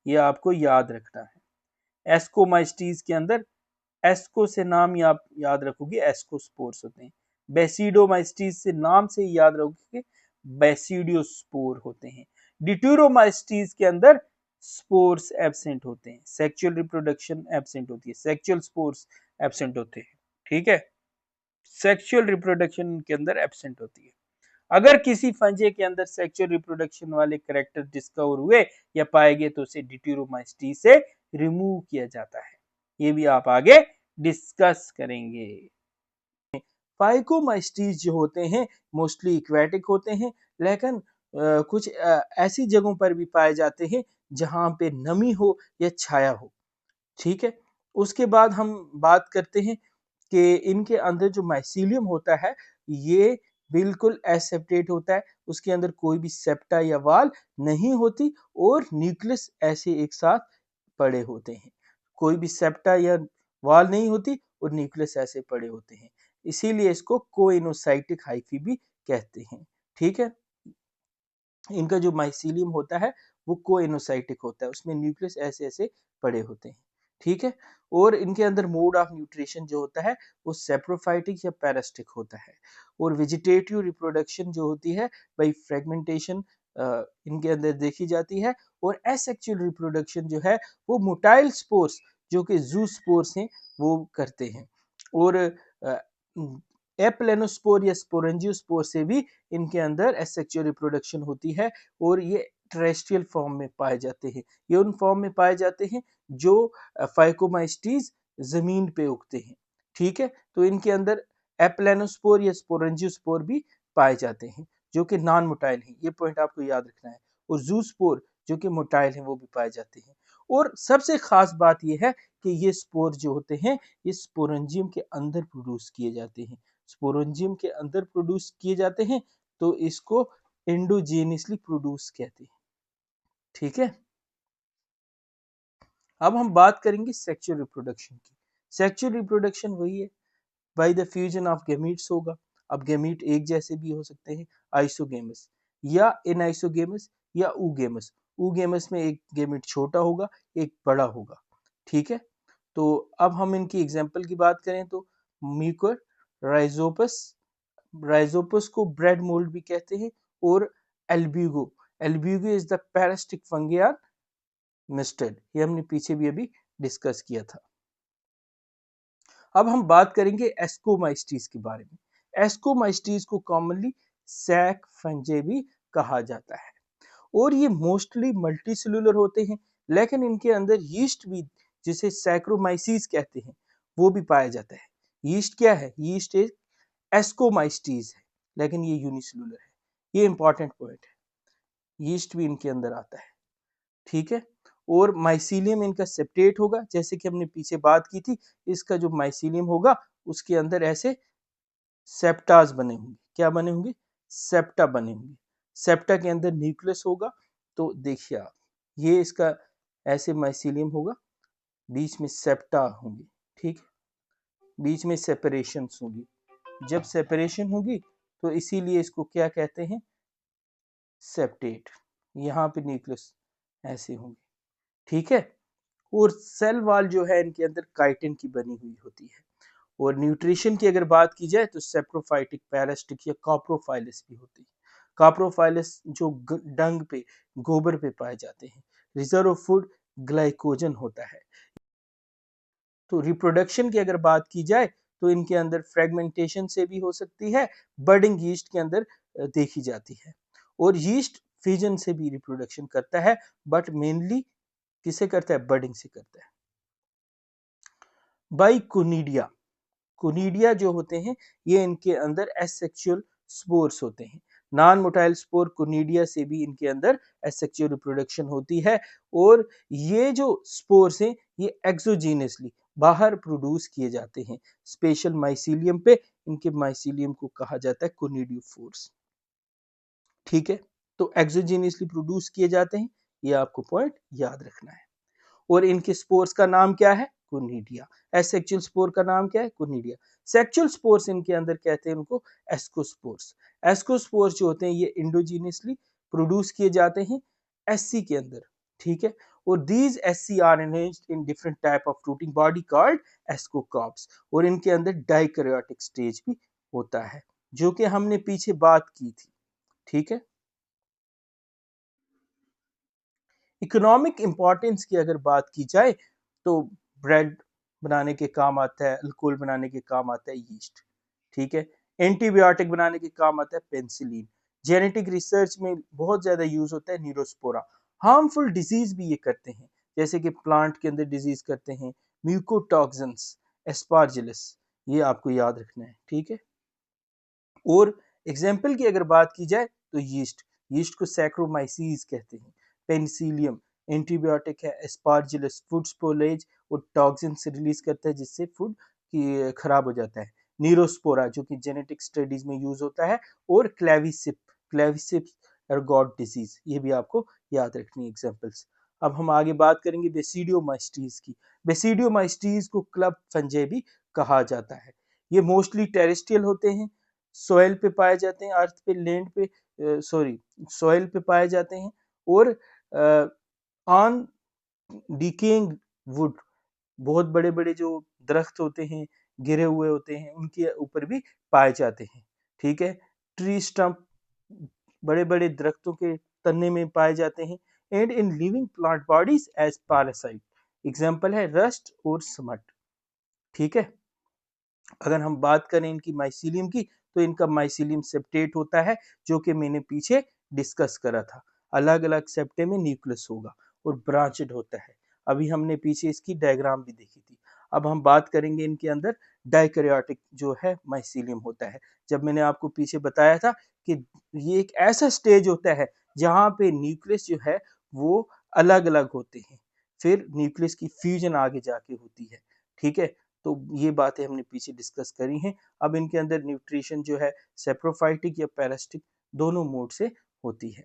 ये आपको याद रखना है। एस्कोमाइस्टीज के अंदर, एस्को से नाम आप याद रखोगे, एस्कोस्पोर्स होते हैं। बेसिडोमाइस्टीज से नाम से याद रखोगे, बेसिडियोस्पोर होते हैं। डिट्यूरोमाइस्टीज के अंदर स्पोर्स एब्सेंट होते हैं, सेक्सुअल रिप्रोडक्शन एब्सेंट होती है, सेक्सुअल स्पोर्स एब्सेंट होते हैं। ठीक है, सेक्सुअल रिप्रोडक्शन के अंदर एब्सेंट होती है। अगर किसी फंजे के अंदर सेक्सुअल रिप्रोडक्शन वाले कैरेक्टर डिस्कवर हुए या पाए गए तो उसे डिट्यूरोमाइस्टीज से रिमूव किया जाता है। ये भी आप आगे डिस्कस करेंगे। फाइकोमाइस्टीज जो होते हैं मोस्टली इक्वेटिक होते हैं, लेकिन कुछ ऐसी जगहों पर भी पाए जाते हैं जहां पे नमी हो या छाया हो। ठीक है, उसके बाद हम बात करते हैं कि इनके अंदर जो माइसीलियम होता है ये बिल्कुल एसेप्टेट होता है, उसके अंदर कोई भी सेप्टा या वाल नहीं होती और न्यूक्लियस ऐसे एक साथ पड़े होते हैं। कोई भी सेप्टा या वाल नहीं होती और न्यूक्लियस ऐसे पड़े होते हैं, इसीलिए इसको कोइनोसाइटिक हाइफी भी कहते हैं। ठीक है, इनका जो माइसीलियम होता है वो कोइनोसाइटिक होता है, उसमें न्यूक्लियस ऐसे ऐसे पड़े होते हैं। ठीक है, और इनके अंदर मोड ऑफ न्यूट्रिशन जो होता है वो सेप्रोफाइटिक या पैरास्टिक होता है। और वेजिटेटिव रिप्रोडक्शन जो होती है बाई फ्रेगमेंटेशन इनके अंदर देखी जाती है। और एसेक्सुअल रिप्रोडक्शन जो है वो मोटाइल स्पोर्स जो कि जू स्पोर्स हैं वो करते हैं। और एप्लेनोस्पोर या स्पोरेंजियोस्पोर से भी इनके अंदर एसेक्सुअल रिप्रोडक्शन होती है और ये टेरेस्ट्रियल फॉर्म में पाए जाते हैं। ये उन फॉर्म में पाए जाते हैं जो फाइकोमाइस्टीज जमीन पे उगते हैं। ठीक है, तो इनके अंदर एप्लेनोस्पोर या स्पोरेंजियोस्पोर भी पाए जाते हैं जो कि नॉन मोटाइल हैं, ये पॉइंट आपको याद रखना है। और जूस्पोर जो कि मोटाइल हैं वो भी पाए जाते हैं। और सबसे खास बात यह है कि ये स्पोर जो होते हैं ये स्पोरेंजियम के अंदर प्रोड्यूस किए जाते हैं, स्पोरेंजियम के अंदर प्रोड्यूस किए जाते हैं, तो इसको एंडोजेनियसली प्रोड्यूस कहते हैं। ठीक है, अब हम बात करेंगे सेक्सुअल रिप्रोडक्शन की। सेक्सुअल रिप्रोडक्शन वही है by the fusion of gametes होगा। अब गैमीट एक जैसे भी हो सकते हैं, आइसोगेमस या एनाइसोगेमस या ऊगेमस। ऊगेमस में एक गैमीट छोटा होगा, एक बड़ा होगा। ठीक है, तो अब हम इनकी एग्जांपल की बात करें तो म्यूकर, राइजोपस, राइजोपस को ब्रेड मोल्ड भी कहते हैं, और Albugo, Albugo is the parasitic fungi on mustard, ये हमने पीछे भी अभी डिस्कस किया था। अब हम बात करेंगे एस्कोमाइस्टीज के बारे में। एस्कोमाइस्टीज को कॉमनली सैक फंजे भी कहा जाता है और ये मोस्टली मल्टीसेलुलर होते हैं, लेकिन इनके अंदर यीस्ट भी, जिसे सैक्रोमाइसीज कहते हैं, वो भी पाया जाता है। यीस्ट क्या है, यीस्ट एक एस्कोमाइस्टीज है, लेकिन ये यूनिसेलुलर है, ये इंपॉर्टेंट पॉइंट है, यीस्ट भी इनके अंदर आता है। ठीक है, और माइसीलियम इनका सेपरेट होगा, जैसे कि हमने पीछे बात की थी, इसका जो माइसीलियम होगा उसके अंदर ऐसे सेप्टास बने होंगे। क्या बने होंगे, सेप्टा बने होंगे। सेप्टा के अंदर न्यूक्लियस होगा, तो देखिए आप, ये इसका ऐसे माइसीलियम होगा, बीच में सेप्टा होंगे। ठीक है, बीच में सेपरेशन होगी, जब सेपरेशन होगी तो इसीलिए इसको क्या कहते हैं, सेप्टेट। यहाँ पे न्यूक्लियस ऐसे होंगे। ठीक है, और सेल वॉल जो है इनके अंदर काइटिन की बनी हुई होती है। और न्यूट्रिशन की अगर बात की जाए तो सेप्रोफाइटिक, पैरासिटिक या कॉप्रोफाइलस भी होती है। कॉप्रोफाइलस जो डंग पे, गोबर पे पाए जाते हैं। रिजर्व फूड ग्लाइकोजन होता है। तो रिप्रोडक्शन की अगर बात की जाए तो इनके अंदर फ्रेगमेंटेशन से भी हो सकती है, बर्डिंग यीस्ट के अंदर देखी जाती है। और यीस्ट फिजन से भी रिप्रोडक्शन करता है, बट मेनली किसे करता है, बर्डिंग से करता है। बाई कोनिडिया, कोनिडिया जो होते हैं ये इनके अंदर एसेक्सुअल स्पोर्स होते हैं, नॉन मोटाइल स्पोर कोनिडिया से भी इनके अंदर एसेक्सुअल रिप्रोडक्शन होती है। और ये जो स्पोर्स हैं ये एक्सोजीनियसली बाहर प्रोड्यूस किए जाते हैं स्पेशल माइसीलियम पे। इनके माइसीलियम को कहा जाता है कोनिडियोफोर्स। ठीक है, तो एक्सोजीनियसली प्रोड्यूस किए जाते हैं, ये आपको पॉइंट याद रखना है। और इनके स्पोर्स का नाम क्या है? कोनिडिया। एसेक्सुअल स्पोर का नाम क्या है? कोनिडिया। सेक्सुअल स्पोर्स इनके अंदर कहते हैं उनको एस्कोस्पोर्स। एस्कोस्पोर्स जो होते हैं ये इंडोजीनियसली प्रोड्यूस किए जाते हैं एससी के अंदर। ठीक है, और these asci are arranged in different type of fruiting body called ascocarps. और इनके अंदर डाइकैरियोटिक स्टेज भी होता है जो कि हमने पीछे बात की थी। ठीक है, इकोनॉमिक इंपॉर्टेंस की अगर बात की जाए तो ब्रेड बनाने के काम आता है, अल्कोहल बनाने के काम आता है यीस्ट। ठीक है, एंटीबायोटिक बनाने के काम आता है पेनिसिलिन। जेनेटिक रिसर्च में बहुत ज्यादा यूज होता है न्यूरोस्पोरा। हार्मफुल डिजीज भी ये करते हैं, जैसे कि प्लांट के अंदर डिजीज करते हैं म्यूकोटॉक्सिन्स, एस्पार्जिलस, ये आपको याद रखना है। ठीक है, और एग्जाम्पल की अगर बात की जाए तो यीस्ट, यीस्ट को सैक्रोमाइसीज कहते हैं। पेनिसिलियम एंटीबायोटिक है। एस्पार्जिलस फूड स्पोलेज और टॉक्सिन से रिलीज करता है जिससे फूड की खराब हो जाता है। नीरोस्पोरा जो कि जेनेटिक स्टडीज में यूज होता है। और क्लेविसिप, क्लेविसिप एर्गोट डिजीज, ये भी आपको याद रखनी एग्जांपल्स। अब हम आगे बात करेंगे बेसिडियोमाइस्टीज की। बेसिडियोमाइस्टीज को क्लब फंजाई भी कहा जाता है। ये मोस्टली टेरेस्ट्रियल होते हैं, सॉइल पे पाए जाते हैं, अर्थ पे, लैंड पे, सॉरी सॉइल पे पाए जाते हैं। और ऑन डिकेइंग वुड, बहुत बड़े बड़े जो दरख्त होते हैं, गिरे हुए होते हैं, उनके ऊपर भी पाए जाते हैं। ठीक है, ट्री स्टम्प, बड़े बड़े दरख्तों के तने में पाए जाते हैं। And in living plant bodies as parasite, example है रस्ट और स्मट। ठीक है, अगर हम बात करें इनकी माइसीलियम की तो इनका माइसीलियम सेप्टेट होता है जो कि मैंने पीछे डिस्कस करा था। अलग अलग सेप्टे में न्यूक्लियस होगा और ब्रांचेड होता है। अभी हमने पीछे इसकी डायग्राम भी देखी थी। अब हम बात करेंगे इनके अंदर डाइकैरियोटिक जो है माइसीलियम होता है। जब मैंने आपको पीछे बताया था कि ये एक ऐसा स्टेज होता है जहां पे न्यूक्लियस जो है वो अलग अलग होते हैं, फिर न्यूक्लियस की फ्यूजन आगे जाके होती है। ठीक है, तो ये बातें हमने पीछे डिस्कस करी हैं। अब इनके अंदर न्यूट्रिशन जो है सेप्रोफाइटिक या पैरासिटिक दोनों मोड से होती है।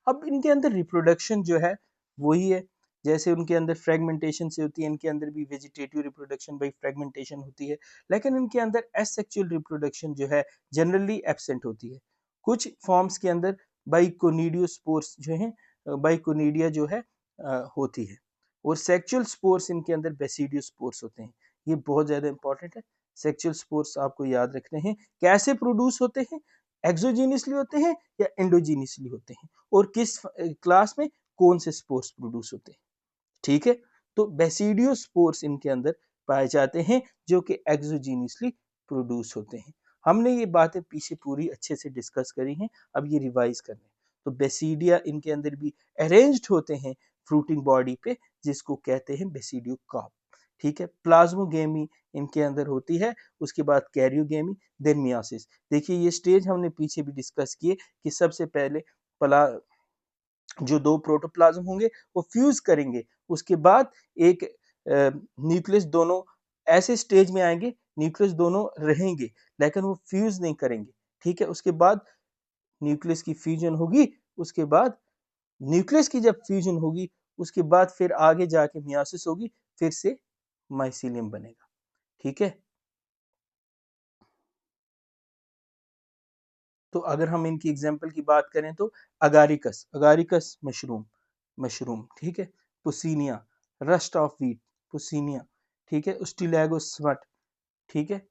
अब इनके अंदर रिप्रोडक्शन जो है वही है जैसे उनके अंदर फ्रेगमेंटेशन से होती है, इनके अंदर भी वेजिटेटिव रिप्रोडक्शन बाई फ्रेगमेंटेशन होती है। लेकिन इनके अंदर एसेक्सुअल रिप्रोडक्शन जो है जनरली एब्सेंट होती है। कुछ फॉर्म्स के अंदर बाइकोनिडियोस्पोर्स जो है, बाइकोनिडिया जो है होती है। और सेक्सुअल स्पोर्स इनके अंदर बेसिडियोस्पोर्स होते हैं। ये बहुत ज्यादा इंपॉर्टेंट है। सेक्सुअल स्पोर्स आपको याद रखने हैं। कैसे प्रोड्यूस होते हैं? एक्सोजीनियसली होते हैं या एंडोजीनियसली होते हैं, और किस क्लास में कौन से स्पोर्स प्रोड्यूस होते हैं। ठीक है, तो बेसिडियो स्पोर्स इनके अंदर पाए जाते हैं जो कि एक्सोजीनियसली प्रोड्यूस होते हैं। हमने ये बातें पीछे पूरी अच्छे से डिस्कस करी हैं, अब ये रिवाइज कर लें। तो बेसिडिया इनके अंदर भी अरेंज्ड होते हैं फ्रूटिंग बॉडी पे, जिसको कहते हैं बेसिडियो कार्प। ठीक है, प्लाज्मोगेमी इनके अंदर होती है, उसके बाद कैरियोगेमी, देन मियोसिस। देखिए ये स्टेज हमने पीछे भी डिस्कस किए कि सबसे पहले प्ला जो दो प्रोटोप्लाज्म होंगे वो फ्यूज करेंगे, उसके बाद एक न्यूक्लियस दोनों ऐसे स्टेज में आएंगे, न्यूक्लियस दोनों रहेंगे लेकिन वो फ्यूज नहीं करेंगे। ठीक है, उसके बाद न्यूक्लियस की फ्यूजन होगी, उसके बाद न्यूक्लियस की जब फ्यूजन होगी उसके बाद फिर आगे जाके मियोसिस होगी, फिर से माइसीलियम बनेगा। ठीक है, तो अगर हम इनकी एग्जाम्पल की बात करें तो अगारिकस, अगारिकस मशरूम, मशरूम। ठीक है, पुसीनिया, रस्ट ऑफ व्हीट, पुसीनिया। ठीक है, स्टिलैगो स्मट। ठीक है,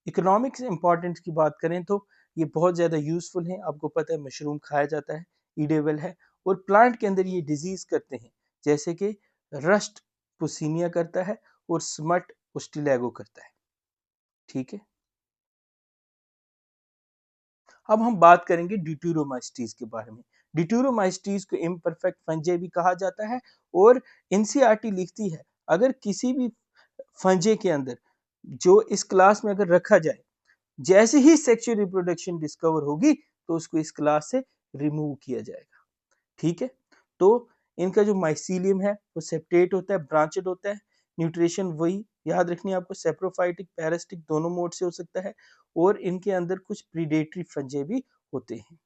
इकोनॉमिक्स इंपॉर्टेंस की बात करें तो ये बहुत ज़्यादा यूजफुल है। आपको पता है मशरूम खाया जाता है, ईडेबल है, और प्लांट के अंदर ये डिजीज करते हैं, जैसे कि रस्ट पुसीनिया करता है और स्मट स्टिलैगो करता है। ठीक है, अब हम बात करेंगे ड्यूटेरोमाइस्टीज के बारे में। ड्यूटेरोमाइस्टीज को इम्परफेक्ट फंजे भी कहा जाता है, और एनसीईआरटी लिखती है अगर किसी भी फंजे के अंदर जो इस क्लास में अगर रखा जाए जैसे ही सेक्सुअल रिप्रोडक्शन डिस्कवर होगी तो उसको इस क्लास से रिमूव किया जाएगा। ठीक है, तो इनका जो माइसीलियम है वो सेपरेट होता है, ब्रांचेड होता है। न्यूट्रिशन वही याद रखनी है आपको, सेप्रोफाइटिक पैरासिटिक दोनों मोड से हो सकता है, और इनके अंदर कुछ प्रीडेटरी फंजे भी होते हैं।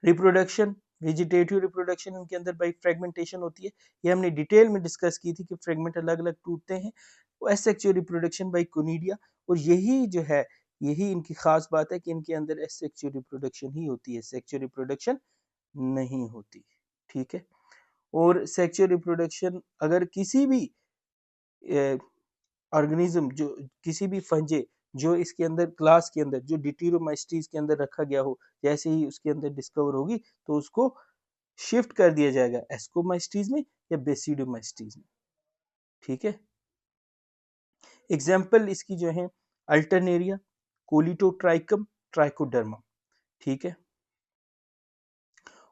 रिप्रोडक्शन, वेजिटेटिव रिप्रोडक्शन इनके अंदर बाई फ्रेगमेंटेशन होती है, ये हमने डिटेल में डिस्कस की थी कि फ्रेगमेंट अलग अलग टूटते हैं। एसेक्सुअल रिप्रोडक्शन बाई कोनिडिया, और यही जो है यही इनकी खास बात है कि इनके अंदर एसेक्सुअल रिप्रोडक्शन ही होती है, सेक्सुअल रिप्रोडक्शन नहीं होती। ठीक है, और सेक्सुअल रिप्रोडक्शन अगर किसी भी ऑर्गेनिज्म, जो किसी भी फंजे जो इसके अंदर क्लास के अंदर जो डिटेरोमाइसीटीज के अंदर रखा गया हो, जैसे ही उसके अंदर डिस्कवर होगी तो उसको शिफ्ट कर दिया जाएगा एस्कोमाइसीटीज में या बेसिडोमाइसीटीज में। ठीक है, एग्जाम्पल इसकी जो है अल्टरनेरिया, कोलिटोट्राइकम, ट्राइकोडर्मा। ठीक है,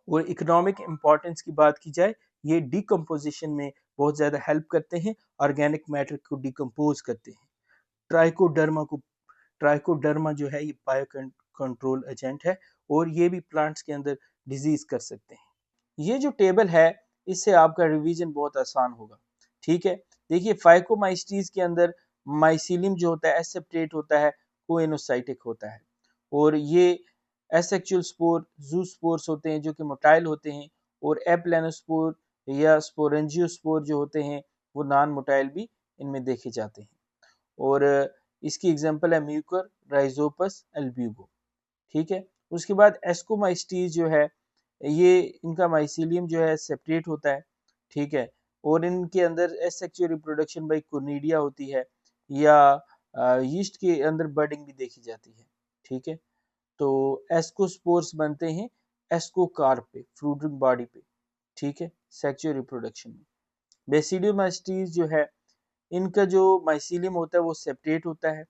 और इकोनॉमिक इंपॉर्टेंस की बात की जाए, ये डिकम्पोजिशन में बहुत ज़्यादा हेल्प करते हैं, ऑर्गेनिक मैटर को डिकम्पोज करते हैं। ट्राइकोडर्मा जो है ये बायो कंट्रोल एजेंट है, और ये भी प्लांट्स के अंदर डिजीज कर सकते हैं। ये जो टेबल है इससे आपका रिवीजन बहुत आसान होगा। ठीक है, देखिए फाइकोमाइसीटीज के अंदर माइसीलियम जो होता है एसेप्टेट होता है, कोएनोसाइटिक होता है, और ये एसेक्सुअल स्पोर जूस्पोर्स होते हैं जो कि मोटाइल होते हैं, और एप्लेनोस्पोर या स्पोरेंजियोस्पोर जो होते हैं वो नॉन मोटाइल भी इनमें देखे जाते हैं। और इसकी एग्जांपल है म्यूकर, राइजोपस, एल्ब्यूगो। ठीक है, उसके बाद एस्कोमाइसीटीज जो है ये इनका माइसीलियम जो है सेपरेट होता है। ठीक है, और इनके अंदर एसेक्सुअल रिप्रोडक्शन बाय कोनिडिया होती है, या यीस्ट के अंदर बर्डिंग भी देखी जाती है। ठीक है, तो एस्कोस्पोर्स बनते हैं एस्कोकार्प पे, फ्रूटिंग बॉडी पे। ठीक है, सेक्सुअल रिप्रोडक्शन में बेसिडियोमाइसीटीज जो है इनका जो माइसीलियम होता है वो सेपरेट होता है,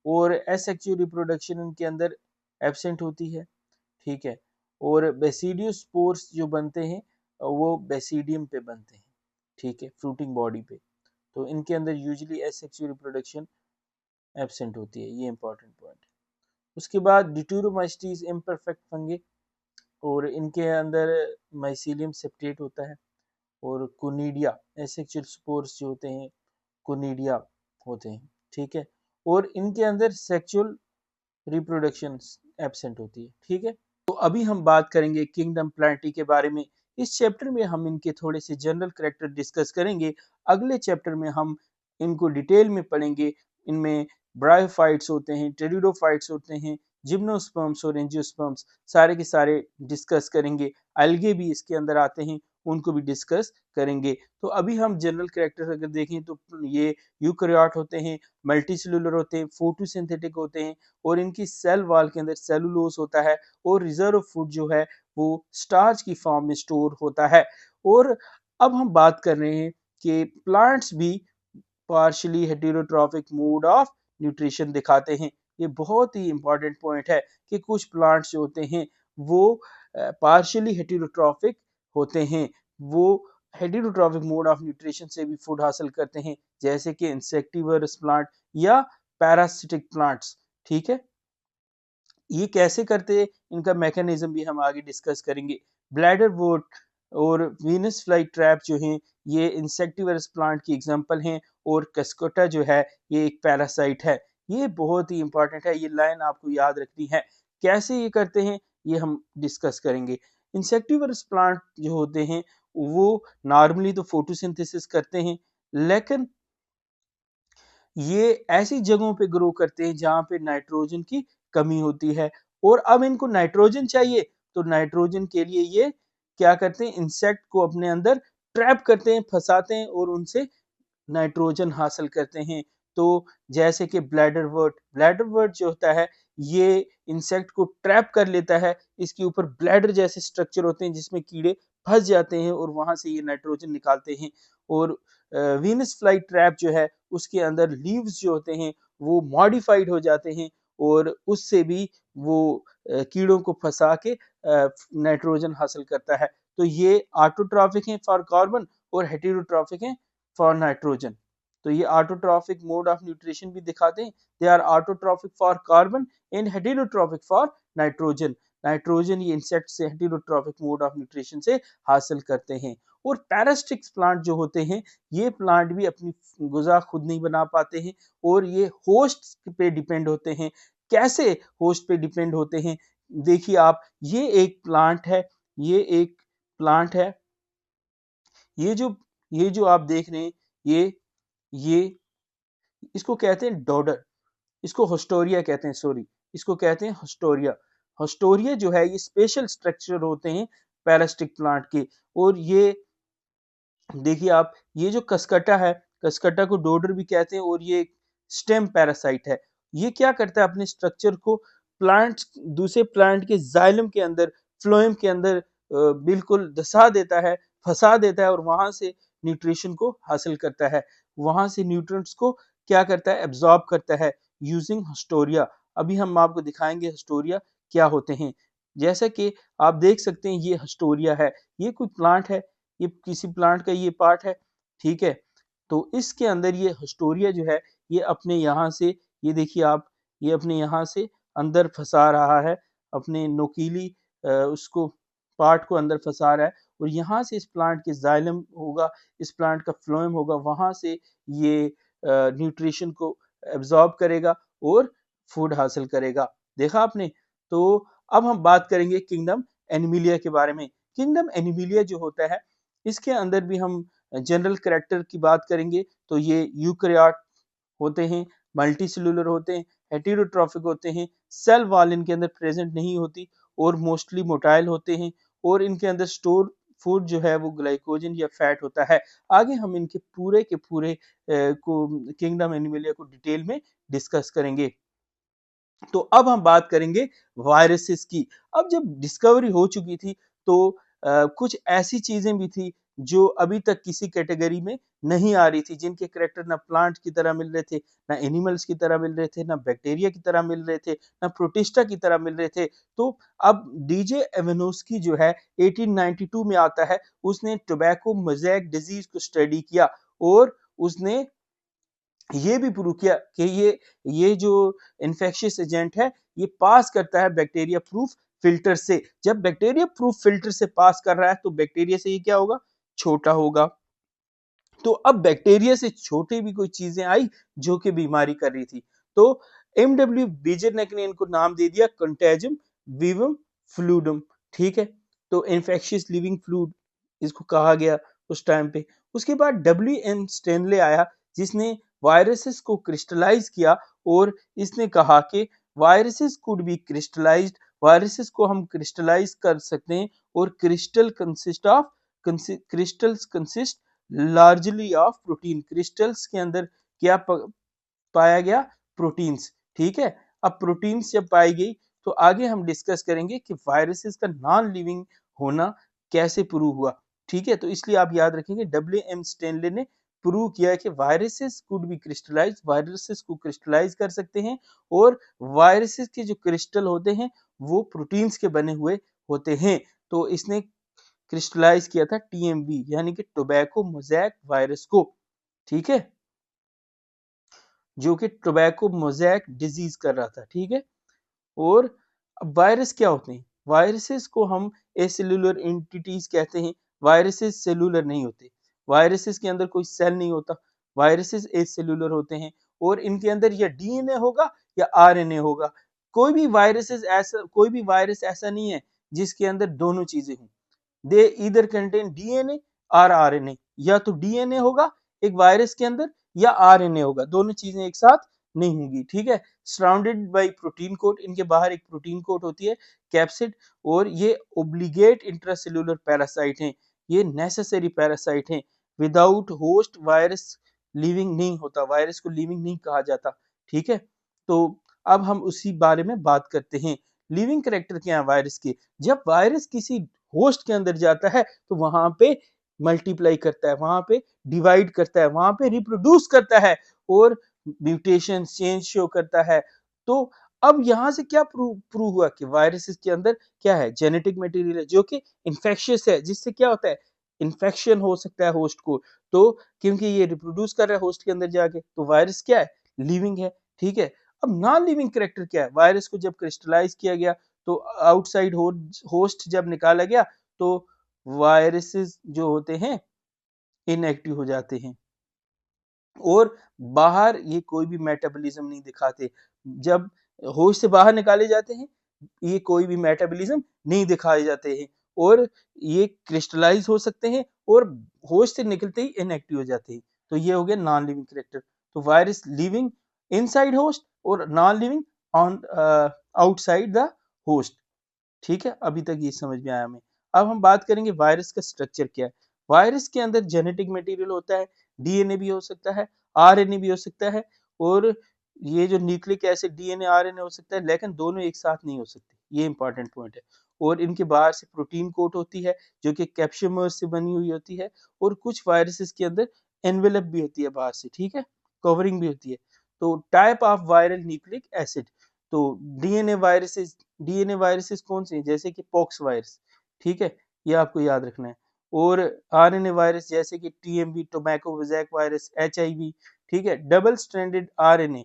और एसेक्सुअल रिप्रोडक्शन इनके अंदर एब्सेंट होती है। ठीक है, और बेसिडियोस्पोर्स जो बनते हैं वो बेसिडियम पे बनते हैं। ठीक है, फ्रूटिंग बॉडी पे, तो इनके अंदर यूजुअली एसेक्सुअल रिप्रोडक्शन एब्सेंट होती है, ये इंपॉर्टेंट पॉइंट है। उसके बाद डिटूरोमाइसीटीज इम्परफेक्ट फंगे, और इनके अंदर माइसीलियम सेपरेट होता है, और कोनिडिया एसेक्सुअल स्पोर्स जो होते हैं कोनिडिया होते हैं। ठीक है, और इनके अंदर सेक्सुअल रिप्रोडक्शन एब्सेंट होती है। ठीक है, तो अभी हम बात करेंगे किंगडम प्लांटी के बारे में। इस चैप्टर में हम इनके थोड़े से जनरल कैरेक्टर डिस्कस करेंगे, अगले चैप्टर में हम इनको डिटेल में पढ़ेंगे। इनमें ब्रायोफाइट्स होते हैं, टेरिडोफाइट्स होते हैं, जिम्नोस्पर्म्स और एंजियोस्पर्म्स सारे के सारे डिस्कस करेंगे। अलगे भी इसके अंदर आते हैं, उनको भी डिस्कस करेंगे। तो अभी हम जनरल कैरेक्टर अगर देखें तो ये यूकैरियोट होते हैं, मल्टीसेलुलर होते हैं, फोटोसिंथेटिक होते हैं, और इनकी सेल वॉल के अंदर सेलुलोज होता है, और रिजर्व फूड जो है वो स्टार्च की फॉर्म में स्टोर होता है। और अब हम बात कर रहे हैं कि प्लांट्स भी partially heterotrophic mode of nutrition दिखाते हैं। ये बहुत ही इंपॉर्टेंट पॉइंट है कि कुछ प्लांट्स जो होते हैं वो पार्शियली हेटेरोट्रॉफिक होते हैं, वो हेटेरोट्रॉफिक मोड ऑफ न्यूट्रिशन से भी फूड हासिल करते हैं, जैसे कि इंसेक्टिवर्स प्लांट या पैरासिटिक प्लांट्स। ठीक है, ये कैसे करते हैं इनका मैकेनिज्म भी हम आगे डिस्कस करेंगे। ब्लैडर वोट और वीनस फ्लाई ट्रैप जो हैं ये इंसेक्टिवर्स प्लांट की एग्जांपल हैं, और कस्कोटा जो है ये एक पैरासाइट है। ये बहुत ही इंपॉर्टेंट है, ये लाइन आपको याद रखनी है। कैसे ये करते हैं ये हम डिस्कस करेंगे। इंसेक्टिवर्स प्लांट जो होते हैं वो नॉर्मली तो फोटोसिंथेसिस करते हैं, लेकिन ये ऐसी जगहों पे ग्रो करते हैं जहां पे नाइट्रोजन की कमी होती है, और अब इनको नाइट्रोजन चाहिए, तो नाइट्रोजन के लिए ये क्या करते हैं, इंसेक्ट को अपने अंदर ट्रैप करते हैं, फंसाते हैं, और उनसे नाइट्रोजन हासिल करते हैं। तो जैसे कि ब्लैडर वर्ट जो होता है ये इंसेक्ट को ट्रैप कर लेता है, इसके ऊपर ब्लैडर जैसे स्ट्रक्चर होते हैं जिसमें कीड़े फंस जाते हैं, और वहां से ये नाइट्रोजन निकालते हैं। और वीनस फ्लाई ट्रैप जो है उसके अंदर लीव्स जो होते हैं वो मॉडिफाइड हो जाते हैं, और उससे भी वो कीड़ों को फंसा के नाइट्रोजन हासिल करता है। तो ये ऑटोट्रॉफिक है फॉर कार्बन, और हेटेरोट्रॉफिक है फॉर नाइट्रोजन। तो ये ऑटोट्रॉफिक मोड ऑफ न्यूट्रिशन भी दिखाते हैं। They are autotrophic for carbon and heterotrophic for nitrogen. Nitrogen ये इंसेक्ट से हेटेरोट्रॉफिक मोड ऑफ न्यूट्रिशन से हासिल करते हैं। और पैरासिटिक प्लांट जो होते हैं, ये प्लांट भी अपनी गुजा खुद नहीं बना पाते हैं और ये होस्ट पे डिपेंड होते हैं। कैसे होस्ट पे डिपेंड होते हैं? देखिए आप, ये एक प्लांट है, ये एक प्लांट है, ये जो आप देख रहे हैं, ये इसको कहते हैं डोडर, इसको होस्टोरिया कहते हैं, सॉरी, इसको कहते हैं होस्टोरिया। होस्टोरिया जो है, ये स्पेशल स्ट्रक्चर होते हैं पैरासिटिक प्लांट के। और ये देखिए आप, ये जो कसकटा है, कसकटा को डोडर भी कहते हैं और ये स्टेम पैरासाइट है। ये क्या करता है, अपने स्ट्रक्चर को प्लांट दूसरे प्लांट के जाइलम के अंदर, फ्लोएम के अंदर बिल्कुल धसा देता है, फंसा देता है और वहां से न्यूट्रिशन को हासिल करता है, वहां से न्यूट्रिएंट्स को क्या करता है, एब्जॉर्ब करता है यूजिंग हिस्टोरिया। अभी हम आपको दिखाएंगे हिस्टोरिया क्या होते हैं। जैसा कि आप देख सकते हैं, ये हिस्टोरिया है, ये कोई प्लांट है, ये किसी प्लांट का ये पार्ट है, ठीक है। तो इसके अंदर ये हिस्टोरिया जो है, ये अपने यहाँ से, ये देखिए आप, ये अपने यहाँ से अंदर फंसा रहा है, अपने नोकीली उसको पार्ट को अंदर फंसा रहा है और यहाँ से इस प्लांट के जाइलम होगा, इस प्लांट का फ्लोएम होगा, वहां से ये न्यूट्रिशन को एब्जॉर्ब करेगा और फूड हासिल करेगा। देखा आपने? तो अब हम बात करेंगे किंगडम एनिमिलिया के बारे में। किंगडम एनिमिलिया जो होता है, इसके अंदर भी हम जनरल कैरेक्टर की बात करेंगे तो ये यूकैरियोट होते हैं, मल्टी सेलुलर होते हैं, हेटेरोट्रॉफिक होते हैं, सेल वॉल इनके अंदर प्रेजेंट नहीं होती और मोस्टली मोटाइल होते हैं और इनके अंदर स्टोर फूड जो है वो ग्लाइकोजन या फैट होता है। आगे हम इनके पूरे के पूरे को किंगडम एनिमिलिया को डिटेल में डिस्कस करेंगे। तो अब हम बात करेंगे वायरसेस की। अब जब डिस्कवरी हो चुकी थी तो कुछ ऐसी चीजें भी थी जो अभी तक किसी कैटेगरी में नहीं आ रही थी, जिनके करैक्टर ना प्लांट की तरह मिल रहे थे, ना एनिमल्स की तरह मिल रहे थे, ना बैक्टीरिया की तरह मिल रहे थे, ना प्रोटिस्टा की तरह मिल रहे थे। तो अब डीजे एवेनोस्की जो है 1892 में आता है, उसने टोबैको मोज़ेक डिजीज को स्टडी किया और उसने ये भी प्रूव किया कि ये जो इन्फेक्शियस एजेंट है, ये पास करता है बैक्टीरिया प्रूफ फिल्टर से। जब बैक्टीरिया प्रूफ फिल्टर से पास कर रहा है तो बैक्टीरिया से ये क्या होगा, छोटा होगा। तो अब बैक्टीरिया से छोटी भी कोई चीजें आई जो कि बीमारी कर रही थी, तो एमडब्ल्यू बीजरनेक ने इनको नाम दे दिया कंटेजियम विवम फ्लूडम, ठीक है। तो इन्फेक्शियस लिविंग फ्लूड इसको कहा गया उस टाइम पे। उसके बाद डब्ल्यू एम स्टेनले आया, जिसने वायरसेस को क्रिस्टलाइज किया और इसने कहा कि viruses could be crystallised, viruses को हम क्रिस्टलाइज कर सकते हैं और crystals consist largely of protein. Crystals के अंदर क्या पाया गया, प्रोटीन्स, ठीक है। अब प्रोटीन्स जब पाई गई तो आगे हम डिस्कस करेंगे कि वायरसेस का नॉन लिविंग होना कैसे प्रूव हुआ, ठीक है। तो इसलिए आप याद रखेंगे डब्ल्यू एम स्टेनले ने प्रूव किया कि viruses could be crystallise, viruses को क्रिस्टलाइज कर सकते हैं और वायरसेस के जो क्रिस्टल होते हैं वो प्रोटीन्स के बने हुए होते हैं। तो इसने क्रिस्टलाइज किया था टीएमवी यानी कि टोबैको मोज़ेक वायरस को, ठीक है, जो कि टोबैको मोज़ेक डिजीज कर रहा था, ठीक है। और वायरस क्या होते हैं, वायरसेस को हम एसेलुलर एंटिटीज कहते हैं। वायरसेस सेलुलर नहीं होते, वायरसेस के अंदर कोई सेल नहीं होता, वायरसेस एसेलुलर होते हैं और इनके अंदर या डीएनए होगा या आरएनए होगा। कोई भी वायरस ऐसा नहीं है जिसके अंदर दोनों चीजें हों। दे ईदर कंटेन डीएनए और आरएनए, या तो डीएनए होगा एक वायरस के अंदर या आरएनए होगा, दोनों चीजें एक साथ नहीं होंगी, ठीक है। सराउंडेड बाय प्रोटीन कोट, इनके बाहर एक प्रोटीन कोट होती है, कैप्सिड, और ये ओब्लिगेट इंट्रासेलुलर पैरासाइट हैं, ये नेसेसरी पैरासाइट हैं। विदाउट होस्ट वायरस लिविंग नहीं होता, वायरस को लिविंग नहीं कहा जाता, ठीक है। तो अब हम उसी बारे में बात करते हैं, लिविंग कैरेक्टर क्या है वायरस के। जब वायरस किसी होस्ट के अंदर जाता है तो वहां पे मल्टीप्लाई करता है, वहां पे डिवाइड करता है, वहां पे रिप्रोड्यूस करता है और म्यूटेशन चेंज शो करता है। तो अब यहाँ से क्या प्रूव हुआ कि वायरसेस के अंदर क्या है, जेनेटिक मटेरियल है जो कि इन्फेक्शियस है, जिससे क्या होता है, इन्फेक्शन हो सकता है होस्ट को, तो क्योंकि ये रिप्रोड्यूस कर रहा है होस्ट के अंदर जाके, तो वायरस क्या है, लिविंग है, ठीक है। अब नॉन लिविंग कैरेक्टर क्या है, वायरस को जब क्रिस्टलाइज किया गया तो आउटसाइड होस्ट जब निकाला गया तो वायरसेस जो होते हैं इनएक्टिव हो जाते हैं और बाहर ये कोई भी मेटाबॉलिज्म नहीं दिखाते। जब होश से बाहर निकाले जाते हैं ये कोई भी मेटाबॉलिज्म नहीं दिखाए जाते हैं और ये क्रिस्टलाइज हो सकते हैं और होश से निकलते ही इनएक्टिव हो जाते हैं। तो ये हो गया नॉन लिविंग कैरेक्टर। तो वायरस लिविंग इनसाइड होस्ट और non living on outside the host. ठीक है, अभी तक ये समझ में आया हमें। अब हम बात करेंगे वायरस का स्ट्रक्चर क्या है। वायरस के अंदर जेनेटिक मटेरियल होता है, डीएनए भी हो सकता है, आरएनए भी हो सकता है और ये जो न्यूक्लिक एसिड डीएनए आरएनए हो सकता है, लेकिन दोनों एक साथ नहीं हो सकते, ये इंपॉर्टेंट पॉइंट है। और इनके बाहर से प्रोटीन कोट होती है जो कि कैप्सिमर से बनी हुई होती है और कुछ वायरसेस के अंदर एनवेलप भी होती है बाहर से, ठीक है, कवरिंग भी होती है। तो type of viral nucleic acid, तो डीएनए वायरसेस कौन से हैं, जैसे कि पॉक्स वायरस, ठीक है, ये आपको याद रखना है। और आरएनए वायरस जैसे कि TMV tobacco mosaic virus, HIV, ठीक है, डबल स्ट्रैंडेड आरएनए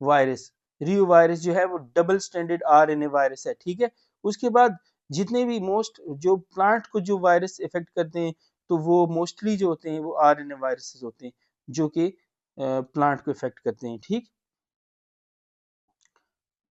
वायरस, रियो वायरस जो है वो डबल स्ट्रैंडेड आरएनए वायरस है, ठीक है। उसके बाद जितने भी मोस्ट जो प्लांट को जो वायरस इफेक्ट करते हैं तो वो मोस्टली जो होते हैं वो आरएनए वायरसेस होते हैं जो कि प्लांट को इफेक्ट करते हैं, ठीक।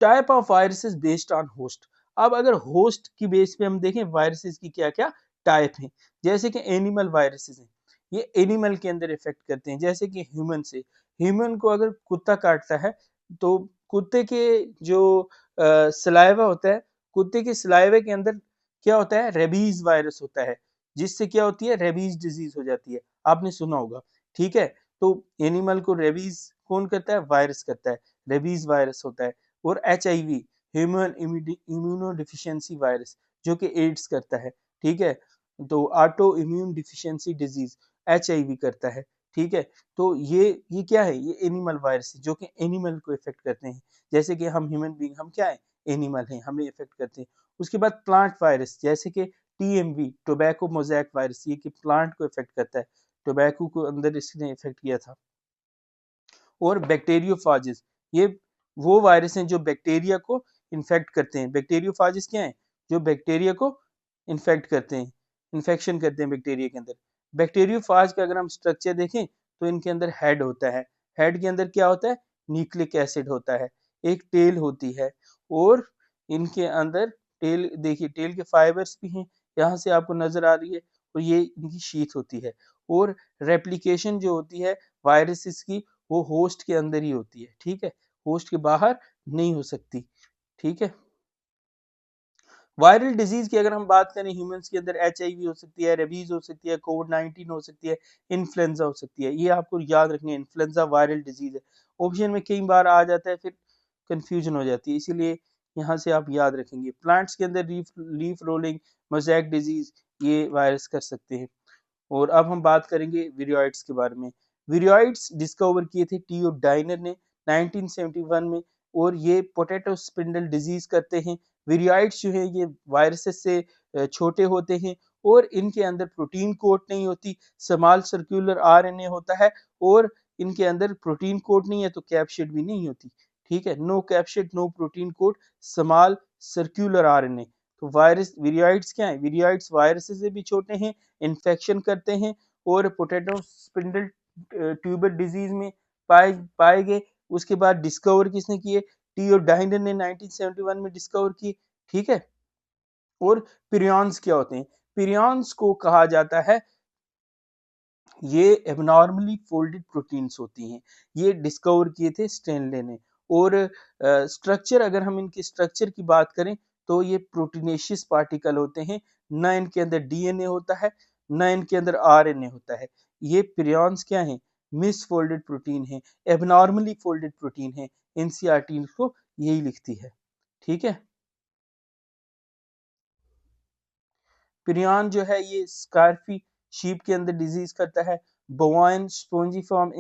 Type of viruses based on host. अब अगर होस्ट की बेस पे हम देखें वायरसेस की क्या क्या टाइप हैं, जैसे कि एनिमल वायरसेस हैं, ये एनिमल के अंदर इफेक्ट करते हैं, जैसे कि ह्यूमन से, ह्यूमन को अगर कुत्ता काटता है तो कुत्ते के जो सलाइवा होता है, कुत्ते के सलाइवे के अंदर क्या होता है, रेबीज वायरस होता है, जिससे क्या होती है, रेबीज डिजीज हो जाती है, आपने सुना होगा, ठीक है। तो एनिमल को रेबीज कौन करता है, वायरस करता है, रेबीज वायरस होता है। और HIV, human immuno deficiency virus, जो कि एड्स करता है, ठीक है। तो auto immune deficiency disease HIV करता है, ठीक है। तो ये क्या है, ये एनिमल वायरस जो कि एनिमल को इफेक्ट करते हैं, जैसे कि हम ह्यूमन बीइंग, हम क्या है, एनिमल हैं, हमें इफेक्ट करते हैं। उसके बाद प्लांट वायरस जैसे कि टीएमवी टोबैको मोज़ेक वायरस, ये कि प्लांट को इफेक्ट करता है, टोबैको को अंदर इसने इफेक्ट किया था। और बैक्टीरियोफाजिस, ये वो वायरस हैं जो बैक्टीरिया को इन्फेक्ट करते हैं। बैक्टीरियोफाजिस क्या है, जो बैक्टीरिया को इन्फेक्ट करते हैं, इन्फेक्शन करते हैं बैक्टीरिया के अंदर। बैक्टीरियोफाज का अगर हम स्ट्रक्चर देखें तो इनके अंदर हेड होता है, हेड के अंदर क्या होता है, न्यूक्लिक एसिड होता है, एक टेल होती है और इनके अंदर टेल देखिए, टेल के फाइबर्स भी हैं, यहाँ से आपको नजर आ रही है, और ये इनकी शीथ होती है। और रेप्लिकेशन जो होती है वायरसेस की वो होस्ट के अंदर ही होती है, ठीक है, होस्ट के बाहर नहीं हो सकती, ठीक है। वायरल डिजीज की अगर हम बात करें, ह्यूमंस के अंदर एचआईवी हो सकती है, रेबीज हो सकती है, कोविड-19 हो सकती है, इन्फ्लुएंजा हो सकती है, ये आपको याद रखनी है, इन्फ्लुएंजा वायरल डिजीज है। ऑप्शन में कई बार आ जाता है, फिर कंफ्यूजन हो जाती है, इसीलिए यहाँ से आप याद रखेंगे। प्लांट्स के अंदर लीफ रोलिंग मोज़ेक डिजीज, ये वायरस कर सकते हैं। और अब हम बात करेंगे विरियोइड्स के बारे में। विरियोइड्स डिस्कवर किए थे टीओ डाइनर ने 1971 में, और ये पोटैटो स्पिंडल डिजीज करते हैं। विरियोइड्स जो है ये वायरसेस से छोटे होते हैं और इनके अंदर प्रोटीन कोट नहीं होती, स्मॉल सर्कुलर आरएनए होता है, और इनके अंदर प्रोटीन कोट नहीं है तो कैप्सिड भी नहीं होती, ठीक है, no capsid no protein coat, small circular RNA. तो वायरस विरियोइड्स क्या है, विरियोइड्स वायरसेस से भी छोटे हैं, इन्फेक्शन करते हैं और पोटैटो स्पिंडल ट्यूबर डिजीज में पाए पाए गए। उसके बाद डिस्कवर किसने किए, टीओ डाइनर ने 1971 में डिस्कवर किए, ठीक है। और पिरियंस क्या होते हैं, पिरियंस को कहा जाता है, ये एबनॉर्मली फोल्डेड प्रोटीन्स होती हैं, ये डिस्कवर किए थे स्टेनले ने। और स्ट्रक्चर अगर हम इनके स्ट्रक्चर की बात करें तो ये प्रोटीनेशियस पार्टिकल होते हैं, न इनके अंदर डीएनए होता है, न इनके अंदर आरएनए होता है। ये पिरियंस क्या हैं, मिस फोल्डेड प्रोटीन है, एबनॉर्मली फोल्डेड प्रोटीन है। एनसीईआरटी को यही लिखती है, ठीक है। पिरियन जो है ये स्कारफी शीप के अंदर डिजीज करता है। बोवाइन स्पोंजिफॉर्म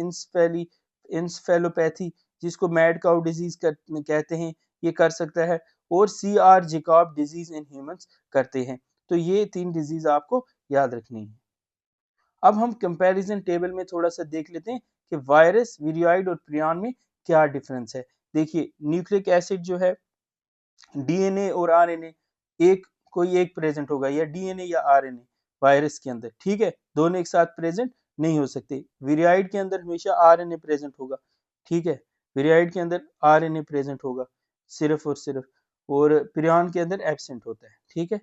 इंसफेलोपैथी, जिसको मैड काउ डिजीज कहते हैं, ये कर सकता है। और C R Jakob disease in humans करते हैं। तो ये 3 डिजीज आपको याद रखनी है। अब हम कंपैरिजन टेबल में थोड़ा सा देख लेते हैं कि वायरस, विरियोइड और प्रियन में क्या डिफरेंस है। देखिए न्यूक्लिक एसिड जो है, डीएनए और आरएनए कोई एक प्रेजेंट होगा, या डीएनए या आरएनए वायरस के अंदर, ठीक है, दोनों एक साथ प्रेजेंट नहीं हो सकते। विरियोइड के अंदर हमेशा आरएनए प्रेजेंट होगा, ठीक है, विरियोइड के अंदर आरएनए प्रेजेंट होगा सिर्फ और सिर्फ, और प्रियन के अंदर एब्सेंट होता है, ठीक है।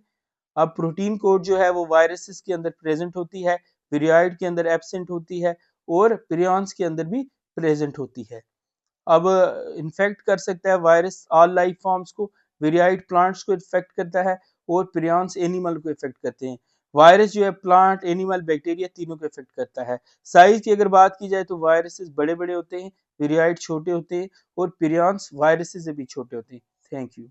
अब प्रोटीन कोड जो है वो वायरसेस के अंदर प्रेजेंट होती है, विरियोइड के अंदर एब्सेंट होती है, और प्रियंस के अंदर भी प्रेजेंट होती है। अब इन्फेक्ट कर सकता है वायरस ऑल लाइफ फॉर्म्स को, विरियोइड प्लांट्स को इन्फेक्ट करता है, और प्रियंस एनिमल को इफेक्ट करते हैं। वायरस जो है प्लांट, एनिमल, बैक्टीरिया तीनों को इफेक्ट करता है। साइज की अगर बात की जाए तो वायरसेस बड़े बड़े होते हैं, विरियोइड छोटे होते हैं, और प्रियंस वायरसेस से भी छोटे होते हैं। Thank you.